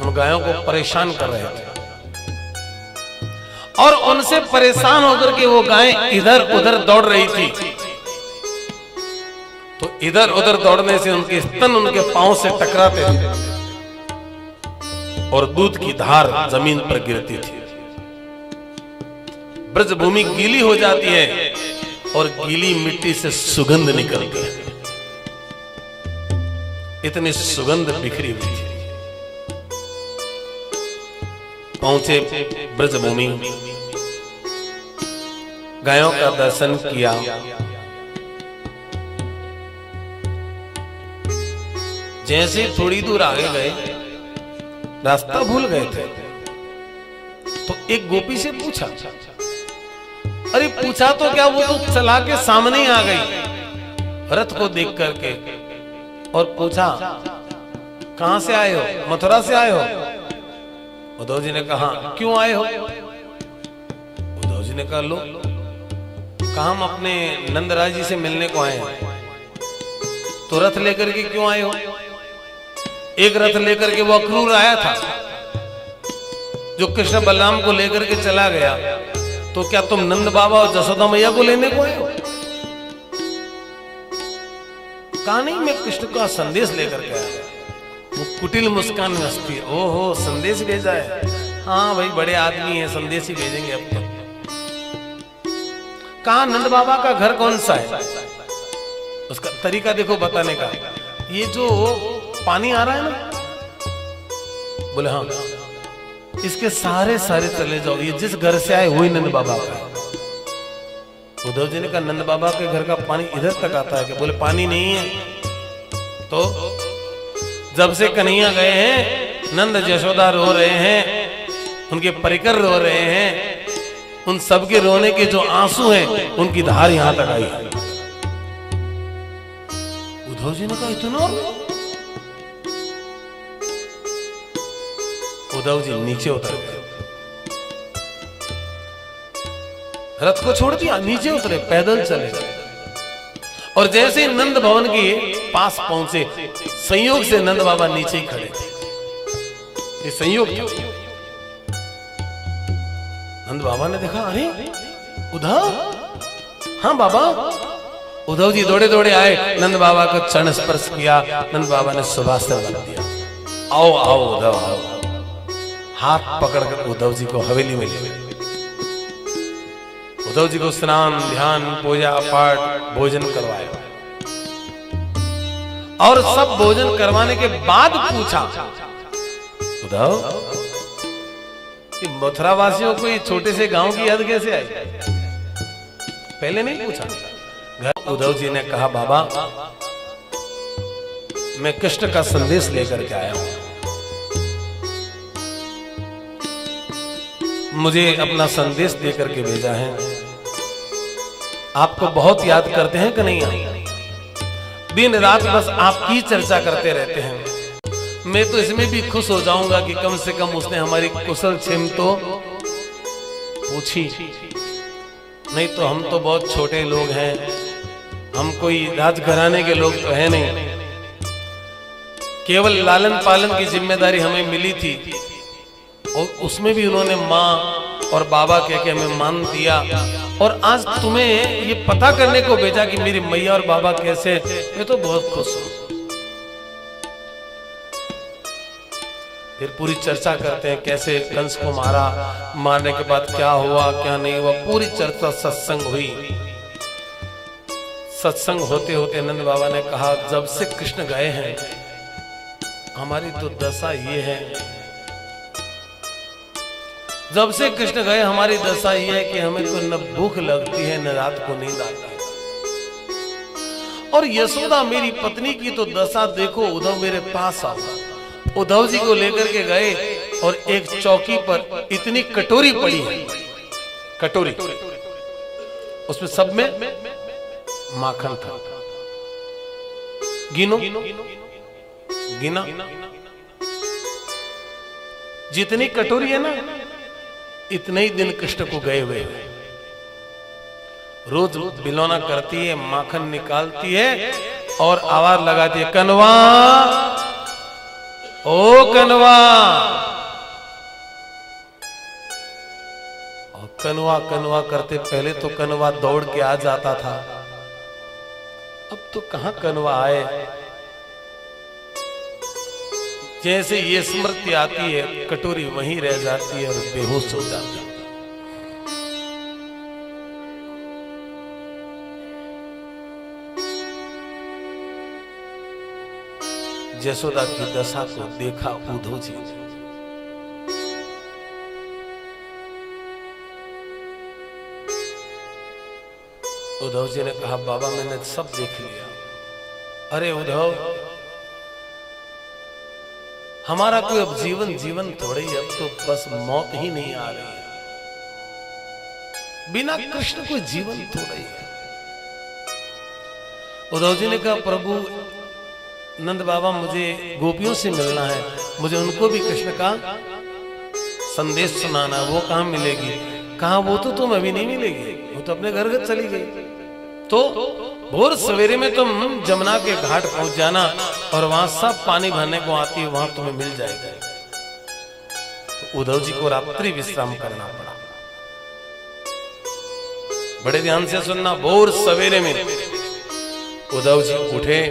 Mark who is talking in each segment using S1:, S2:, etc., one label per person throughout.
S1: उन गायों को परेशान कर रहे थे और उनसे परेशान होकर के वो गायें इधर उधर दौड़ रही थी। तो इधर उधर दौड़ने से उनके स्तन उनके पांव से टकराते थे और दूध की धार जमीन पर गिरती थी। ब्रज भूमि गीली हो जाती है और गीली मिट्टी से सुगंध निकलती है। इतनी सुगंध बिखरी हुई थी। पहुंचे ब्रज भूमि, गायों का दर्शन किया। जैसे थोड़ी दूर आगे गए, रास्ता भूल गए थे, तो एक गोपी से पूछा, अरे पूछा तो क्या, वो तो चला के सामने ही आ गई रथ को देख करके, और पूछा कहां से आए हो? मथुरा से आए हो? उद्धव जी ने कहा क्यों आए हो? उद्धव जी ने कहा लो, कहा हम अपने नंदराज जी से मिलने को आए हैं। तो रथ लेकर के क्यों आए हो? एक रथ लेकर के वो अक्रूर आया था जो कृष्ण बलराम को लेकर के चला गया, तो क्या तुम नंद बाबा और जसोदा मैया को लेने को आए हो? कहा नहीं, मैं कृष्ण का संदेश लेकर के आया। वो कुटिल मुस्कान में हंसती है, ओहो संदेश भेजा है, हाँ भाई बड़े आदमी हैं, संदेश ही भेजेंगे अब तो। कहा नंद बाबा का घर कौन सा है? उसका तरीका देखो बताने का, ये जो पानी आ रहा है ना, बोले हाँ, इसके सारे सारे चले जाओ, ये जिस घर से आए वही नंद बाबा का है। उद्धव जी ने कहा नंद बाबा के घर का पानी इधर तक आता है क्या? बोले पानी नहीं है। तो जब से कन्हैया गए हैं, नंद यशोदा रो रहे हैं, उनके परिकर रो रहे हैं, उन सबके रोने के जो आंसू हैं उनकी धार यहां तक आई है। उद्धव जी ने कहा इतना? उद्धव जी नीचे उतर गए, रथ को छोड़ दिया, नीचे उतरे, पैदल चले गए। और जैसे ही नंद भवन के पास पहुंचे, संयोग से नंद बाबा नीचे ही खड़े थे। ये संयोग था। नंद बाबा ने देखा, अरे उद्धव, हाँ बाबा। उद्धव जी दौड़े दौड़े आए, नंद बाबा को चरण स्पर्श किया। नंद बाबा ने सुभाषित बना दिया, आओ आओ उद्धव आओ। हाथ पकड़कर उद्धव जी को हवेली में ले गए। उद्धव जी को स्नान ध्यान पूजा पाठ भोजन करवाया, और सब भोजन करवाने के बाद पूछा, उद्धव मथुरा वासियों को ये छोटे से गांव की याद कैसे आई? पहले नहीं पूछा। उद्धव जी ने कहा बाबा, मैं कृष्ण का संदेश लेकर के आया हूं, मुझे अपना संदेश देकर के भेजा है। आपको बहुत याद करते हैं कन्हैया, दिन रात बस आपकी चर्चा करते रहते हैं। मैं तो इसमें भी खुश हो जाऊंगा कि कम से कम उसने हमारी कुशल क्षेम तो पूछी, नहीं तो हम तो बहुत छोटे लोग हैं, हम कोई राजघराने के लोग तो है नहीं। केवल लालन पालन की जिम्मेदारी हमें मिली थी, और उसमें भी उन्होंने माँ और बाबा कह के हमें मान दिया। और आज तुम्हें ये पता करने को भेजा कि मेरी मैया और बाबा कैसे, मैं तो बहुत खुश हूं। फिर पूरी चर्चा करते हैं, कैसे कंस को मारा, मारने के बाद क्या हुआ क्या नहीं हुआ, पूरी चर्चा सत्संग हुई। सत्संग होते होते नंद बाबा ने कहा, जब से कृष्ण गए हैं हमारी तो दशा ये है, जब से कृष्ण गए हमारी दशा ये है कि हमें तो न भूख लगती है न रात को नींद आती है। और यशोदा मेरी पत्नी की तो दशा देखो, उद्धव मेरे पास आओ। उद्धव जी को लेकर के गए और एक चौकी पर इतनी कटोरी पड़ी है, कटोरी, उसमें सब में माखन था। गिनो, गिना, जितनी कटोरी है ना, इतने ही दिन कृष्ण को गए हुए। रोज बिलौना करती है, माखन निकालती है और आवाज लगाती है, कनवा ओ कनवा। और कनवा कनवा करते, पहले तो कनवा दौड़ के आ जाता था, अब तो कहां कनवा आए। जैसे ये स्मृति आती है, कटोरी वहीं रह जाती है और बेहोश हो जाती है। यशोदा की दशा को देखा उद्धव जी ने। उद्धव जी ने कहा बाबा मैंने सब देख लिया। अरे उद्धव, हमारा कोई अब जीवन थोड़े ही, अब तो बस मौत ही नहीं आ रही है। बिना कृष्ण कोई जीवन थोड़ा ही है। उद्धव जी ने कहा प्रभु नंद बाबा मुझे गोपियों से मिलना है, मुझे उनको भी कृष्ण का संदेश सुनाना, वो कहां मिलेगी? कहा वो तो तुम अभी नहीं मिलेगी, वो तो अपने घर घर चली गई। तो भोर सवेरे में तुम जमुना के घाट पहुंच जाना और वहां सब पानी भरने को आती है, वहां तुम्हें मिल जाएगा। तो उद्धव जी को रात्रि विश्राम करना पड़ा। बड़े ध्यान से सुनना, भोर सवेरे में उद्धव जी उठे,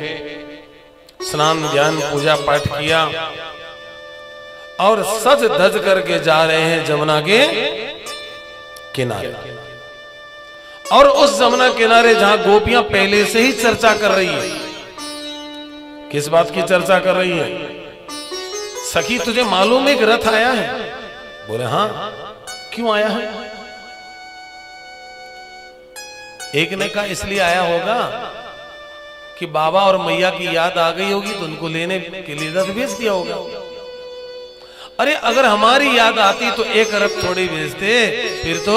S1: स्नान ध्यान पूजा पाठ किया और सज धज करके जा रहे हैं जमुना के किनारे। और उस जमुना किनारे जहां गोपियां पहले से ही चर्चा कर रही है। किस बात की चर्चा कर रही है? सखी तुझे मालूम है कि रथ आया है? बोले हाँ। क्यों आया है? एक ने कहा इसलिए आया होगा कि बाबा और मैया की याद आ गई होगी तो उनको लेने के लिए रथ भेज दिया होगा। अरे अगर हमारी याद आती तो एक रथ थोड़ी भेजते, फिर तो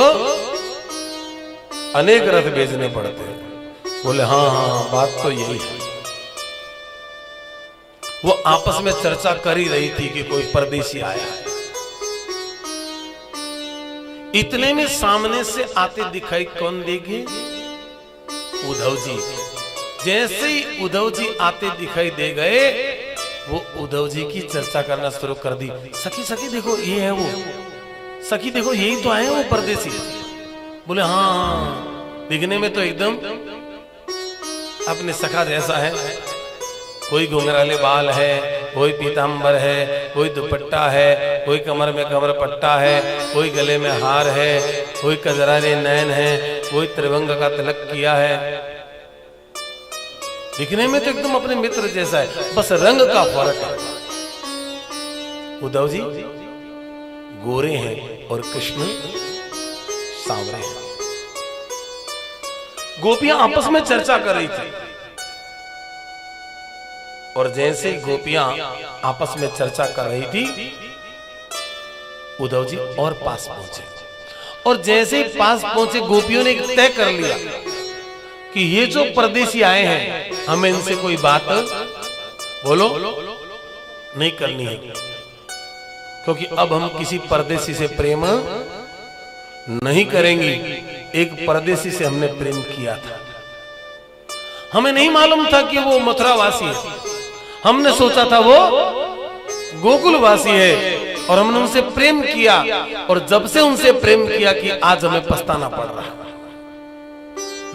S1: अनेक रथ भेजने पड़ते। बोले हाँ हाँ बात तो यही है। वो आपस में चर्चा कर ही रही थी कि कोई परदेसी आया है। इतने में सामने से आते दिखाई कौन देखे? उद्धव जी। जैसे ही उद्धव जी आते दिखाई दे गए, वो उद्धव जी की चर्चा करना शुरू कर दी। सखी सखी देखो ये है वो, सखी देखो यही तो आए वो परदेसी। बोले हाँ, दिखने में तो एकदम अपने सखा जैसा है। कोई घुंघराले बाल है, कोई पीतांबर है, कोई दुपट्टा है, कोई कमर में कमर पट्टा है, कोई गले में हार है, कोई कजरारे नैन है, कोई त्रिभंग का तिलक किया है। दिखने में तो एकदम अपने मित्र जैसा है, बस रंग का फर्क है। उद्धव जी गोरे हैं और कृष्ण सांवरे हैं। गोपियां आपस में चर्चा कर रही थी और जैसे गोपियां आपस में चर्चा कर रही थी, उद्धव जी और पास पहुंचे। और जैसे ही पास पहुंचे, गोपियों ने तय कर लिया कि ये जो परदेसी आए हैं, हमें इनसे कोई बात बोलो नहीं करनी है, क्योंकि अब हम किसी परदेसी से प्रेम नहीं करेंगे। एक परदेसी से हमने प्रेम किया था, हमें नहीं मालूम था कि वो मथुरावासी है। हमने सोचा था वो गोकुलवासी है और हमने उनसे प्रेम किया, और जब से उनसे प्रेम किया कि आज हमें पछताना पड़ रहा है।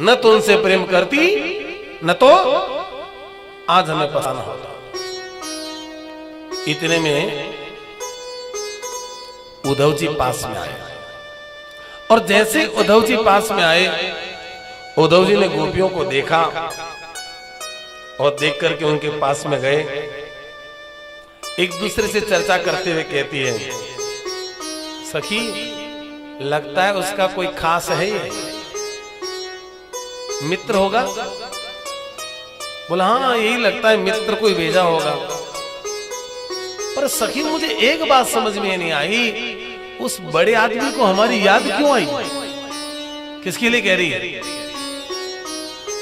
S1: न तो उनसे प्रेम करती, न तो आज हमें पछताना होता। इतने में उद्धव जी पास में आए, और जैसे उद्धव जी पास में आए, उद्धव जी ने गोपियों को देखा और देख करके उनके पास में गए। एक दूसरे से चर्चा करते हुए कहती है, सखी लगता है उसका कोई खास है, ये मित्र होगा। बोला हाँ यही लगता है, मित्र कोई भेजा होगा। पर सखी मुझे एक बात समझ में नहीं आई, उस बड़े आदमी को हमारी याद क्यों आई? किसके लिए कह रही है?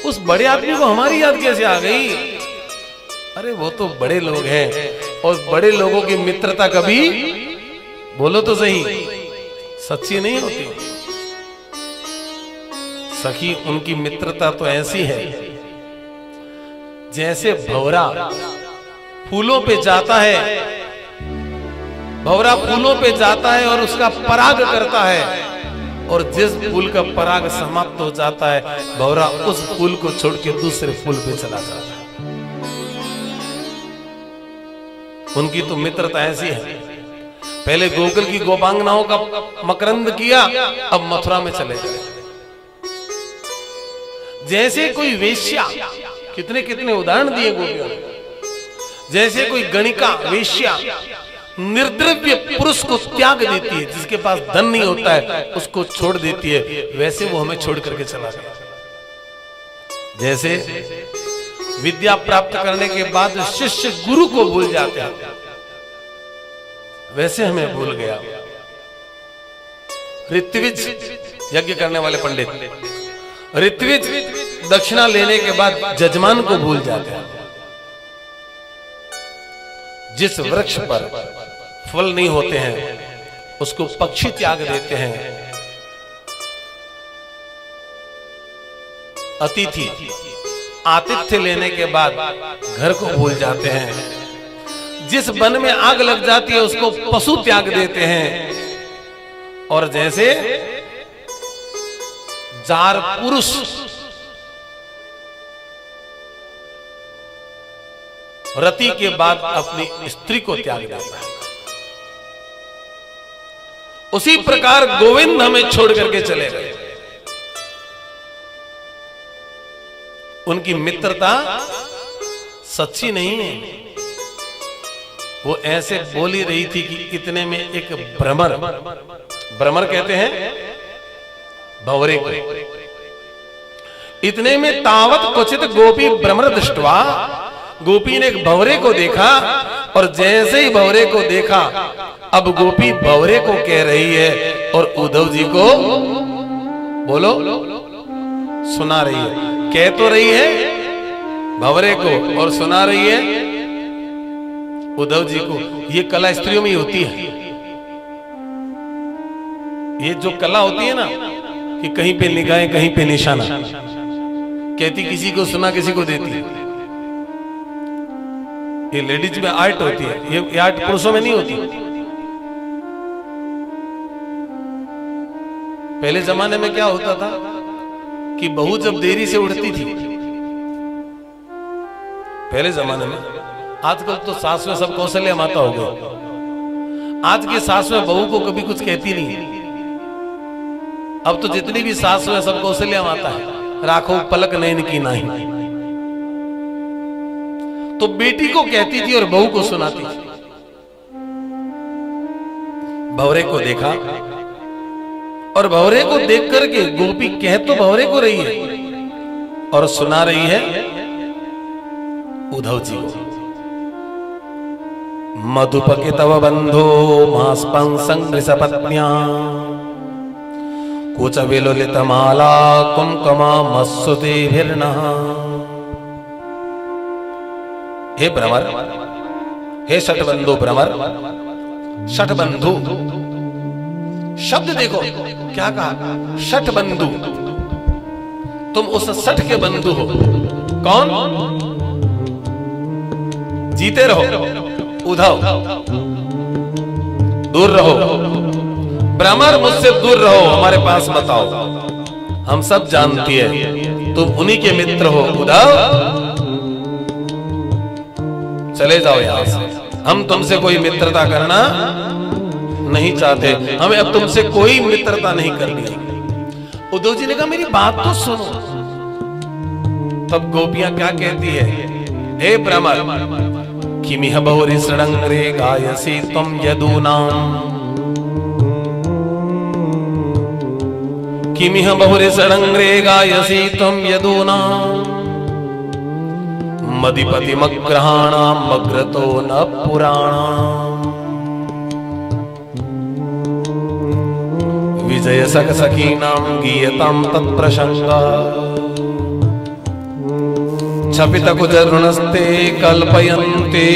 S1: उस बड़े आदमी को हमारी याद कैसे आ गई? अरे वो तो बड़े लोग हैं, और बड़े लोगों की मित्रता कभी, बोलो तो सही, सच्ची नहीं होती। सखी उनकी मित्रता तो ऐसी है जैसे भंवरा फूलों पे जाता है भंवरा फूलों पे जाता है और उसका पराग करता है, और जिस फूल का पराग समाप्त हो जाता है भंवरा उस फूल को छोड़ के दूसरे फूल पे चला जाता है। उनकी तो मित्रता ऐसी है, पहले गोकुल की गोपांगनाओं का मकरंद किया, अब मथुरा में चले गए। जैसे कोई वेश्या, कितने कितने उदाहरण दिए गोपियों ने, जैसे कोई गणिका वेश्या निर्द्रव्य पुरुष को त्याग देती है, जिसके पास धन नहीं होता है उसको छोड़ देती है, वैसे वो हमें छोड़ करके चला गया। जैसे विद्या प्राप्त करने के बाद शिष्य गुरु को भूल जाते हैं, वैसे हमें भूल गया। ऋत्विज, यज्ञ करने वाले पंडित, ऋत्विज दक्षिणा लेने के बाद जजमान को भूल जाते हैं। जिस वृक्ष पर फल नहीं होते हैं उसको पक्षी त्याग देते हैं। अतिथि आतिथ्य लेने के बाद घर को भूल जाते हैं। जिस वन में आग लग जाती है उसको पशु त्याग देते हैं। और जैसे जार पुरुष रति के बाद अपनी स्त्री को त्याग देता है, उसी प्रकार गोविंद हमें छोड़ करके चले गए। उनकी मित्रता सच्ची नहीं है, वो ऐसे बोल ही रही थी कि इतने में एक भ्रमर, भ्रमर कहते हैं भंवरे को, इतने में तावत क्वचित गोपी भ्रमर दृष्टवा, गोपी ने एक भंवरे को देखा, और जैसे ही भंवरे को देखा अब गोपी भंवरे को कह रही है और उद्धव जी को बोलो सुना रही है। कह तो रही है भंवरे को और सुना रही है उद्धव जी को। ये कला स्त्रियों में ही होती है। ये जो कला होती है ना कि कहीं पे निगाहें कहीं पे निशाना, कहती किसी को सुना किसी को देती है, ये लेडीज में आर्ट होती है। ये आर्ट पुरुषों में नहीं होती। पहले जमाने में क्या होता था कि बहू जब देरी से उठती थी, पहले जमाने में, आजकल तो सास में सब कौशल्या माता हो गई। आज की सास में बहू को कभी कुछ कहती नहीं। अब तो जितनी भी सास में सब कौशल्या माता है, राखो पलक नैन की नाही। तो बेटी को कहती थी और बहू को सुनाती थी। भंवरे को देखा और भंवरे को देख करके गोपी कह तो भंवरे को रही है और सुना रही है उद्धव जी को। मधुपके तव बंधो मास्पं संगृसपत्न्या कुचविलुलितमाला कुमकुमा मत्सुतेभिर्नः। हे भ्रमर, हे शठबंधु भ्रमर, शठबंधु शब्द देखो क्या कहा, शठबंधु, तुम उस शठ के बंधु हो। कौन? जीते रहो उद्धव, दूर रहो भ्रमर, मुझसे दूर रहो, हमारे पास मत आओ, हम सब जानती है तुम उन्हीं के मित्र हो उद्धव, चले जाओ यहां से, हम तुमसे कोई मित्रता करना नहीं चाहते, हमें अब तुमसे कोई मित्रता नहीं करनी। उद्धव जी ने कहा मेरी बात तो सुनो। तब गोपियां क्या कहती है, हे भ्रमर, किमिह बहुरी सृणंग्रे गायसी त्वं यदूनाम, किमिह बहुरी सृणंग्रे गायसी त्वं यदूनाम, मदिपति मग्रहाणाम मग्रतो न पुराणाम, विजय सख सखीनाम गीयताम तत्प्रसंगा, छपित कुजरुणस्ते कल्पयन्ते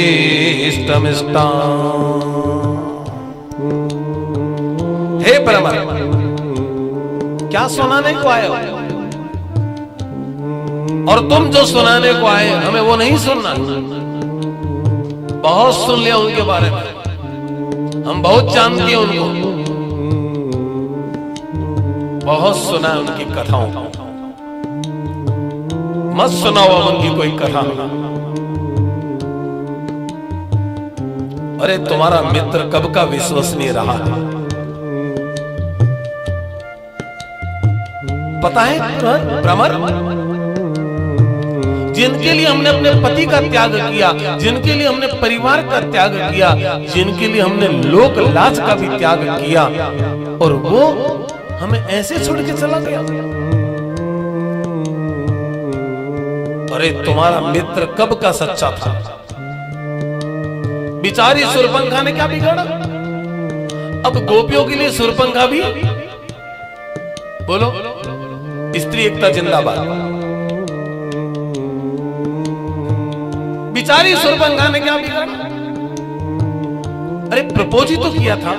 S1: इष्टमिष्टाम्। हे भ्रमर, क्या सुनाने को आए हो? और तुम जो सुनाने को आए हमें वो नहीं सुनना। बहुत सुन लिया उनके बारे में, हम बहुत जानते हैं उनको, बहुत सुना है उनकी कथाओं को। मत सुनाओ उनकी कोई कथा। अरे तुम्हारा मित्र कब का विश्वसनीय रहा है पता है भ्रमर? जिनके लिए हमने अपने पति का त्याग किया, जिनके लिए हमने परिवार का त्याग किया, जिनके लिए हमने लोक लाज का भी त्याग किया, और वो हमें ऐसे छोड़ के चला गया। अरे तुम्हारा मित्र कब का सच्चा था? बिचारी सुरपंखा ने क्या बिगाड़ा? अब गोपियों के लिए सुरपंखा भी, बोलो स्त्री एकता जिंदाबाद। बिचारी सुरपंखा ने क्या बिगाड़ा? अरे प्रपोज ही तो किया था,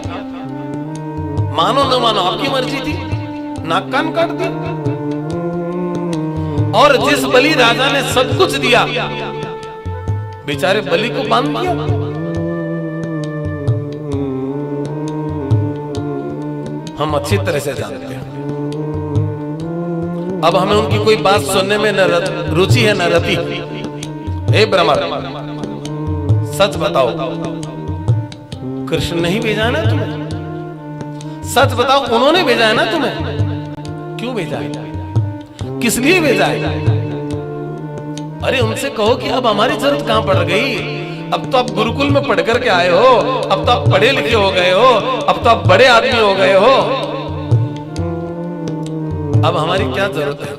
S1: मानो न मानो आपकी मर्जी थी, नाक कान काट दी। और जिस बलि राजा ने सब कुछ दिया, बेचारे बलि को बांध दिया। हम अच्छी तरह से जानते हैं। अब हमें उनकी कोई बात सुनने में न रुचि है न रति। हे भ्रमर, सच बताओ, कृष्ण नहीं भेजा ना तुम्हें? सच बताओ, उन्होंने भेजा है ना तुम्हें? क्यों भेजा है? किस लिए भेजा है? अरे उनसे कहो कि अब हमारी जरूरत कहां पड़ गई? अब तो आप गुरुकुल में पढ़ करके आए हो, अब तो आप पढ़े लिखे हो गए हो, अब तो आप बड़े आदमी हो गए हो, अब हमारी क्या जरूरत है?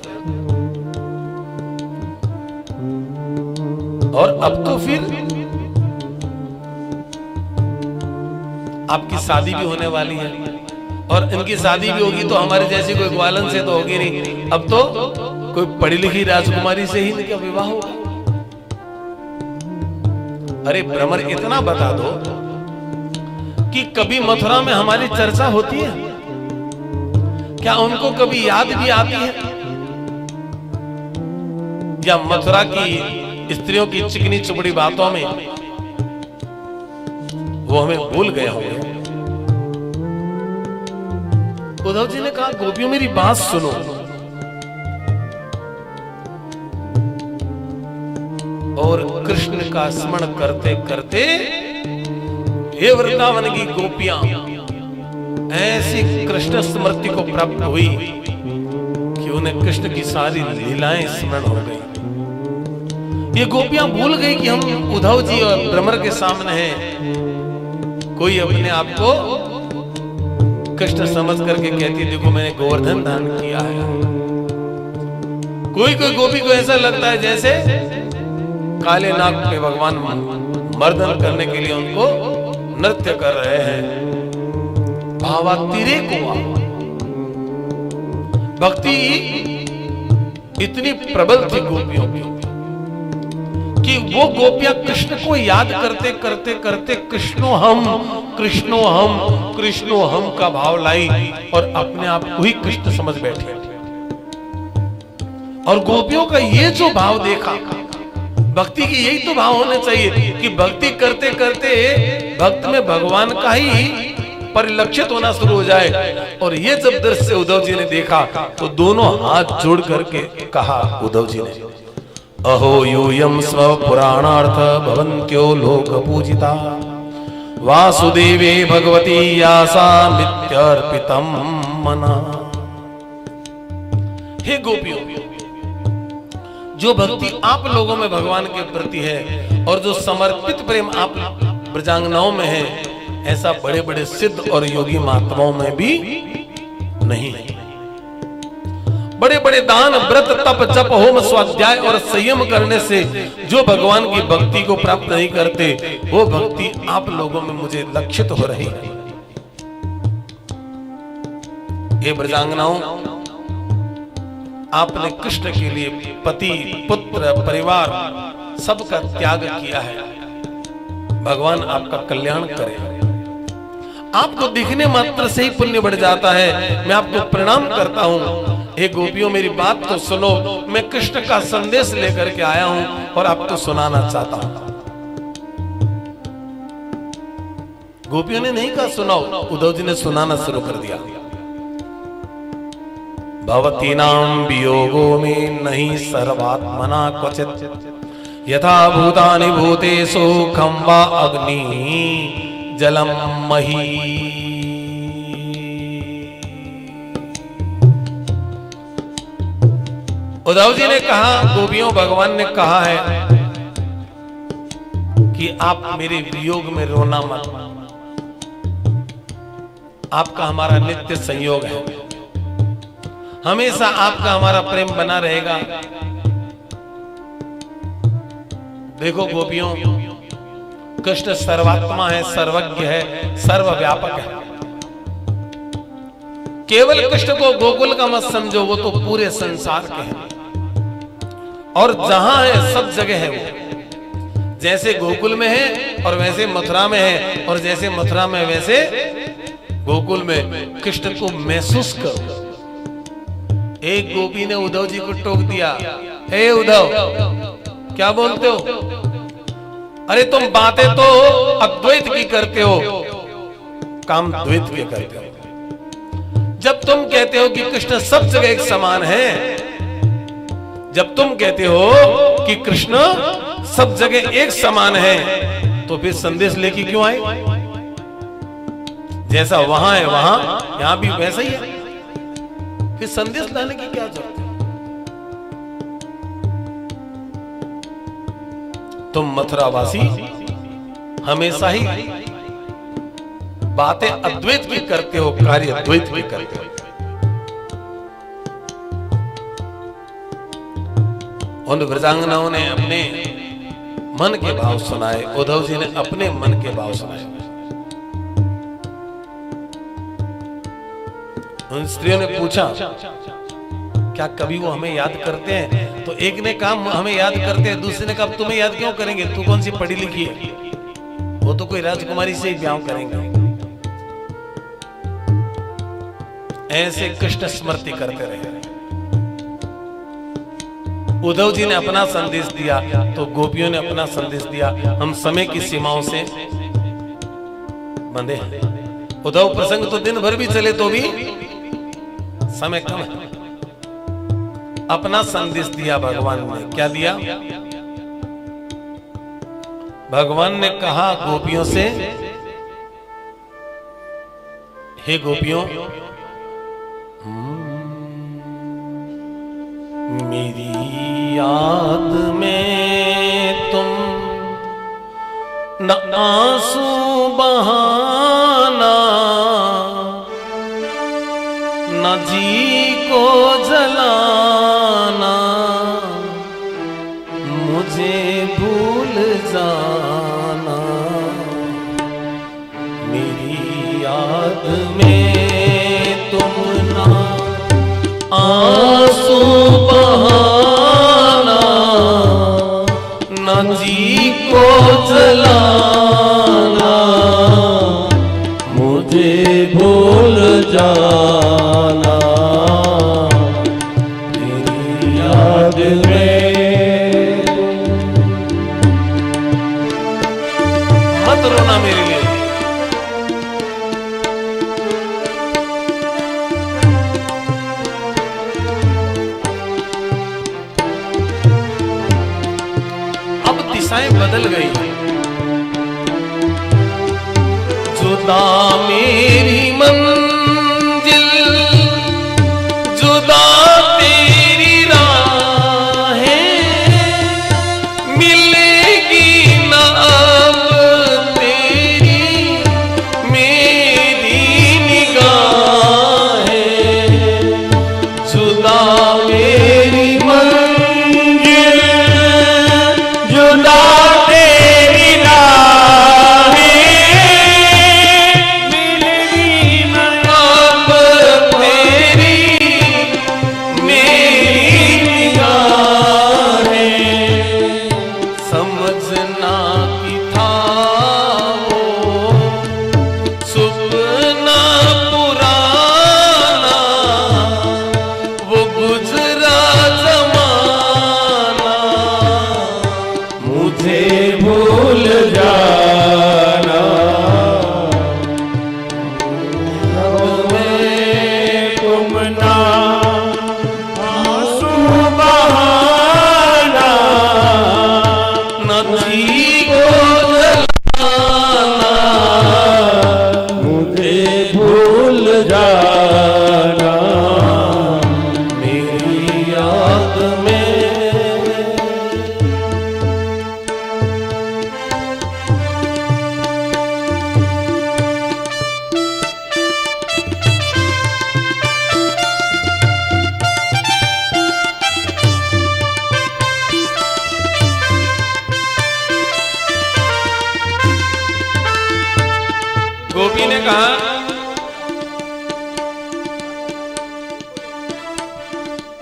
S1: और अब तो फिर आपकी शादी भी होने वाली है, और इनकी शादी भी होगी तो हमारे जैसी कोई ग्वालन से तो होगी नहीं, अब तो कोई पढ़ी लिखी राजकुमारी से ही इनका विवाह होगा। अरे भ्रमर, इतना बता दो कि कभी मथुरा में हमारी चर्चा होती है क्या? उनको कभी याद भी आती है? या मथुरा की स्त्रियों की चिकनी चुपड़ी बातों में वो हमें भूल गए होंगे? उद्धव जी ने कहा, गोपियों मेरी बात सुनो, और कृष्ण का स्मरण करते करते हे वृंदावन की गोपियां ऐसी कृष्ण स्मृति को प्राप्त हुई कि उन्हें कृष्ण की सारी लीलाएं स्मरण हो गई। ये गोपियां भूल गई कि हम उद्धव जी और भ्रमर के सामने हैं। कोई अपने आप को कृष्ण समझ करके कहती, देखो मैंने गोवर्धन दान किया है। कोई कोई गोपी को ऐसा लगता है जैसे काले नाग पे भगवान मर्दन करने के लिए उनको नृत्य कर रहे हैं। भावातिरेक हुआ। भक्ति इतनी प्रबल थी गोपियों की कि वो गोपियां कृष्ण को याद करते करते करते कृष्णो हम कृष्णो हम कृष्णो हम का भाव लाई और अपने आप को ही कृष्ण समझ बैठे। और गोपियों का ये जो भाव देखा, भक्ति की यही तो भाव होने चाहिए कि भक्ति करते करते भक्त में भगवान का ही परिलक्षित होना शुरू हो जाए। और ये जब दृश्य उद्धव जी ने देखा तो दोनों हाथ जोड़ करके कहा उद्धव जी ने, अहो यूयम स्व पुराणार्थ भवन्त्यो लोक पूजिता वासुदेवे भगवती यासा मित्यर्पितम मना। हे गोपियों, जो भक्ति आप लोगों में भगवान के प्रति है और जो समर्पित प्रेम आप ब्रजांगनाओं में है, ऐसा बड़े बड़े सिद्ध और योगी महात्माओं में भी नहीं है। बड़े बड़े दान, व्रत, तप, जप, होम, स्वाध्याय और संयम करने से जो भगवान की भक्ति को प्राप्त नहीं करते, वो भक्ति आप लोगों में मुझे लक्षित हो रही है। ये ब्रजांगनाओं, आपने कृष्ण के लिए पति, पुत्र, परिवार सबका त्याग किया है। भगवान आपका कल्याण करे। आपको दिखने मात्र से ही पुण्य बढ़ जाता है। मैं आपको प्रणाम करता हूं। हे गोपियों, मेरी बात तो सुनो। मैं कृष्ण का संदेश लेकर के आया हूं और आपको सुनाना चाहता हूं। गोपियों ने नहीं कहा सुनाओ, उद्धव जी ने सुनाना शुरू कर दिया। भवतीनां वियोगो में नहीं सर्वात्मना क्वचित यथा भूतानि भूतेषु खं वा अग्नि जलम मही। उद्धव जी ने कहा, गोपियों भगवान ने कहा है कि आप मेरे वियोग में रोना मत, आपका हमारा नित्य संयोग है, हमेशा आपका हमारा प्रेम बना रहेगा। देखो गोपियों, कृष्ण सर्वात्मा है, सर्वज्ञ है, सर्वव्यापक है। केवल कृष्ण को गोकुल का मत समझो, वो तो पूरे संसार के हैं और जहां है सब जगह है वो। जैसे गोकुल में है और वैसे मथुरा में है, और जैसे मथुरा में वैसे गोकुल में। कृष्ण को महसूस करो। एक गोपी ने उद्धव जी को टोक दिया, हे उद्धव क्या बोलते हो? अरे तुम बातें तो अद्वैत की करते हो, काम द्वैत के करते हो। जब तुम कहते हो कि कृष्ण सब जगह एक समान है, जब तुम कहते हो कि कृष्ण सब जगह एक समान है, तो फिर संदेश लेके क्यों आए? जैसा वहां है वहां यहां भी वैसा ही है, फिर संदेश लाने की क्या जरूरत है? तुम मथुरावासी हमेशा ही बातें अद्वैत की करते हो, कार्य अद्वैत की करते हो। उन व्रजांगनाओं ने अपने मन के भाव सुनाए, उद्धव जी ने अपने मन के भाव सुनाए। उन स्त्रियों ने पूछा, क्या कभी वो हमें याद करते हैं? तो एक ने कहा हमें याद करते हैं, दूसरे ने कहा तुम्हें याद क्यों करेंगे, तू कौन सी पढ़ी लिखी है, वो तो कोई राजकुमारी से ही ब्याह करेंगे। ऐसे कृष्ण स्मृति करते रहे। उद्धव जी ने अपना संदेश दिया तो गोपियों ने अपना संदेश दिया। हम समय की सीमाओं से बंधे हैं। उद्धव प्रसंग तो दिन भर भी चले तो भी समय कम है। अपना संदेश दिया भगवान ने। क्या दिया? भगवान ने कहा गोपियों से, हे गोपियों, मेरी याद में तुम न आंसू बहाना, न जी को जलाना, मुझे भूल जाना। मेरी याद में तुम ना आंसू बहाना, न जी को जलाना, मुझे भूल जाना। तेरी याद में मत रोना मेरे लिए। दिशाएं बदल गई। जुदा मेरी मंजिल, जुदा तेरी राहें, मिलेगी ना अब तेरी मेरी निगाहें। जुदा मेरी मंजिल, जुदा तेरी राहें, मिलेगी ना अब तेरी मेरी निगाहें। समझना कि था वो सुपना पुराना, वो गुजरा जमाना, मुझे भूल जाना।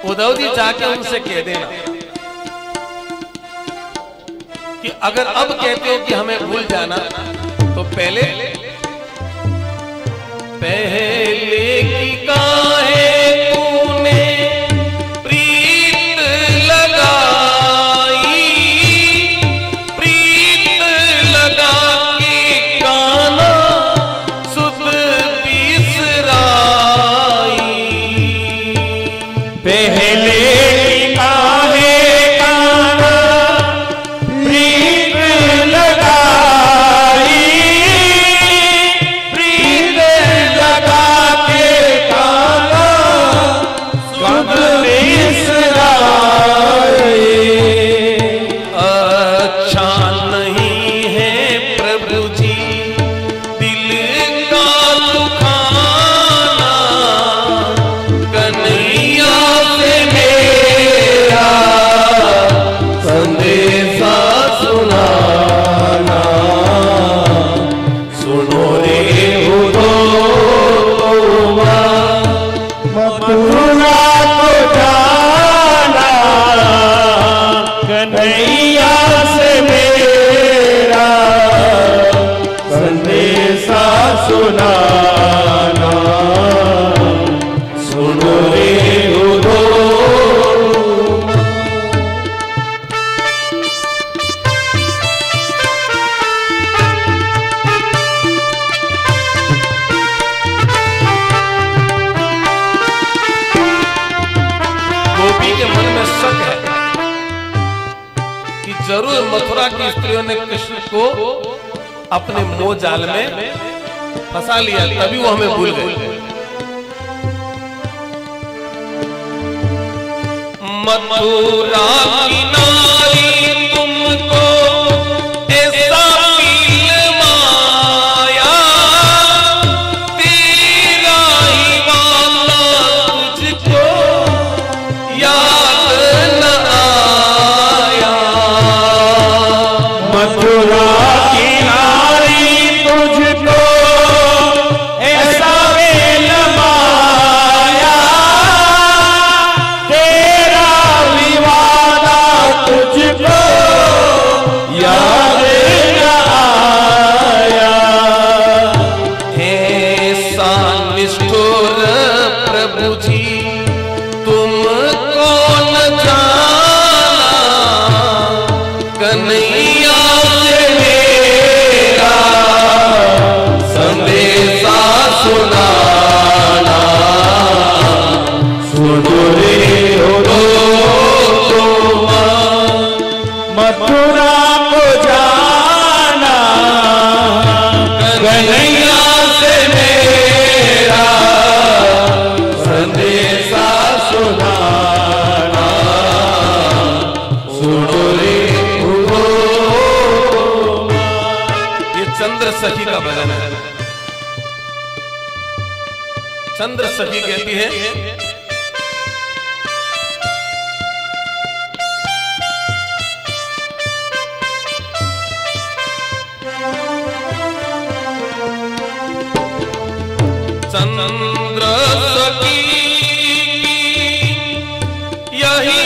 S1: उद्धव जी जाके उनसे कह देना कि अगर अब कहते हो कि हमें भूल जाना तो पहले की काहे तूने प्रीत लगाई, प्रीत लगा के काना सुध बिसराई।
S2: पहले की काहे काना प्रीत लगाई, प्रीत लगा के काना सुध बिसराई।
S1: अच्छा नहीं है प्रभु जी दिल का दुखाना, कन्हैया से मेरा संदेशा सुनाना। सुनो रे उद्धवा
S2: मथुरा को जाना, कन्हैया से मेरा संदेशा सुनाना। सुनो रे उद्धव।
S1: गोपी के मन में शक है कि जरूर मथुरा की स्त्रियों ने कृष्ण को अपने मोह जाल में फंसा लिया, तभी वो हमें भूल गए। मथुरा की नारी तुमको ऐसा पील माया, तेरा ही वाला तुझको याद न आया।
S2: मथुरा की नारी तुझको ऐसा बेल माया, तेरा विवादा तुझको याद न आया।
S1: ऐसा निष्ठुर प्रभु जी तुमको न जाना, कन्हैया से मेरा संदेशा सुनाना। सुनो रे उद्धवा
S2: मथुरा को जाना,
S1: कन्हैया से मेरा संदेशा सुनाना। सुनो रे उद्धवा। ये चंद्र सखी का भजन है। चंद्र सखी कहती है चंद्र सखी यही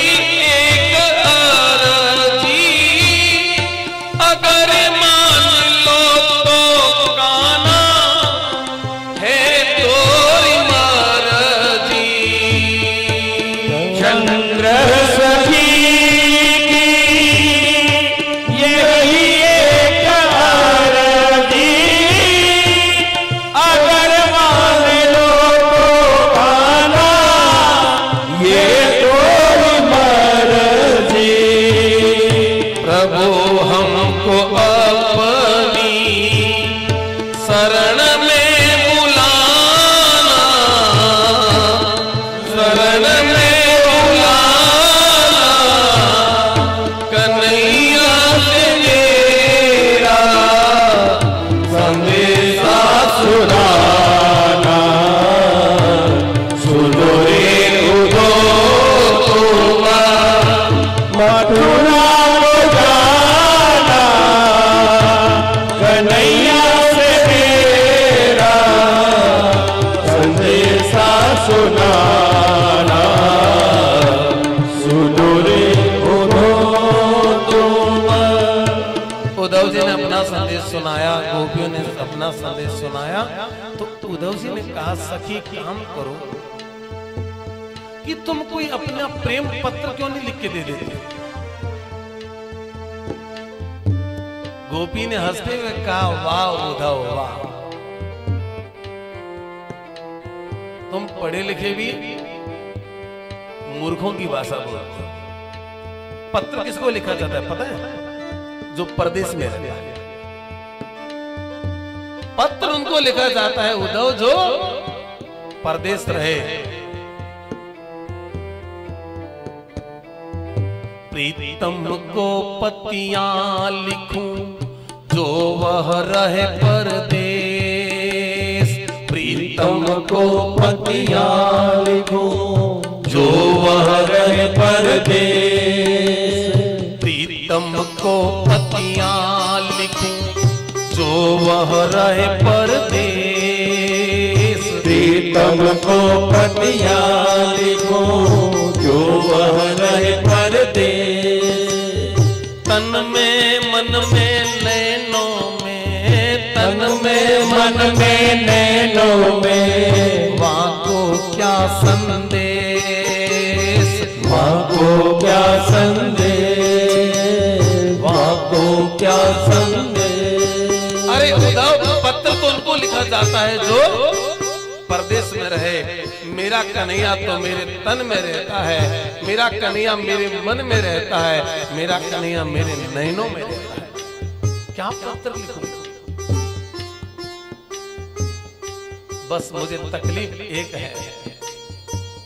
S1: एक अर्जी, अगर मान लो तो काना है तोरी मर्जी।
S2: चंद्र सखी की यही एक अर्जी, अगर मान लो तो
S1: अपना संदेश सुनाया। तो उद्धव जी ने कहा सखी काम करो कि तुम कोई अपना प्रेम पत्र क्यों नहीं लिख के दे देते। गोपी ने हंसते हुए कहा वाह उद्धव वाह, तुम पढ़े लिखे भी मूर्खों की भाषा बोलते हो। पत्र किसको लिखा जाता है पता है? जो परदेश में रहते हैं। पत्र उनको लिखा जाता है उद्धव जो परदेश रहे। प्रीतम को पतियां लिखूं जो वह रहे परदेश।
S2: प्रीतम को पतियां लिखूं जो वह रहे परदेश।
S1: प्रीतम को पतियां लिखूं जो वह रहे परदेश।
S2: प्रीतम को पतियां लिखूं जो वह रहे परदेश।
S1: तन में मन में नैनों में, तन में
S2: मन में नैनों में
S1: वहाँ को क्या संदेश,
S2: वहाँ को क्या संदेश, वहाँ को क्या संदेश।
S1: अरे उद्धव पत्र तो उनको लिखा जाता है जो परदेश में रहे। मेरा कन्हैया तो मेरे तन में रहता है, मेरा कन्हैया मेरे मन में रहता है, मेरा कन्हैया मेरे नैनों में रहता है। क्या पत्र लिखूं? बस मुझे तकलीफ एक है,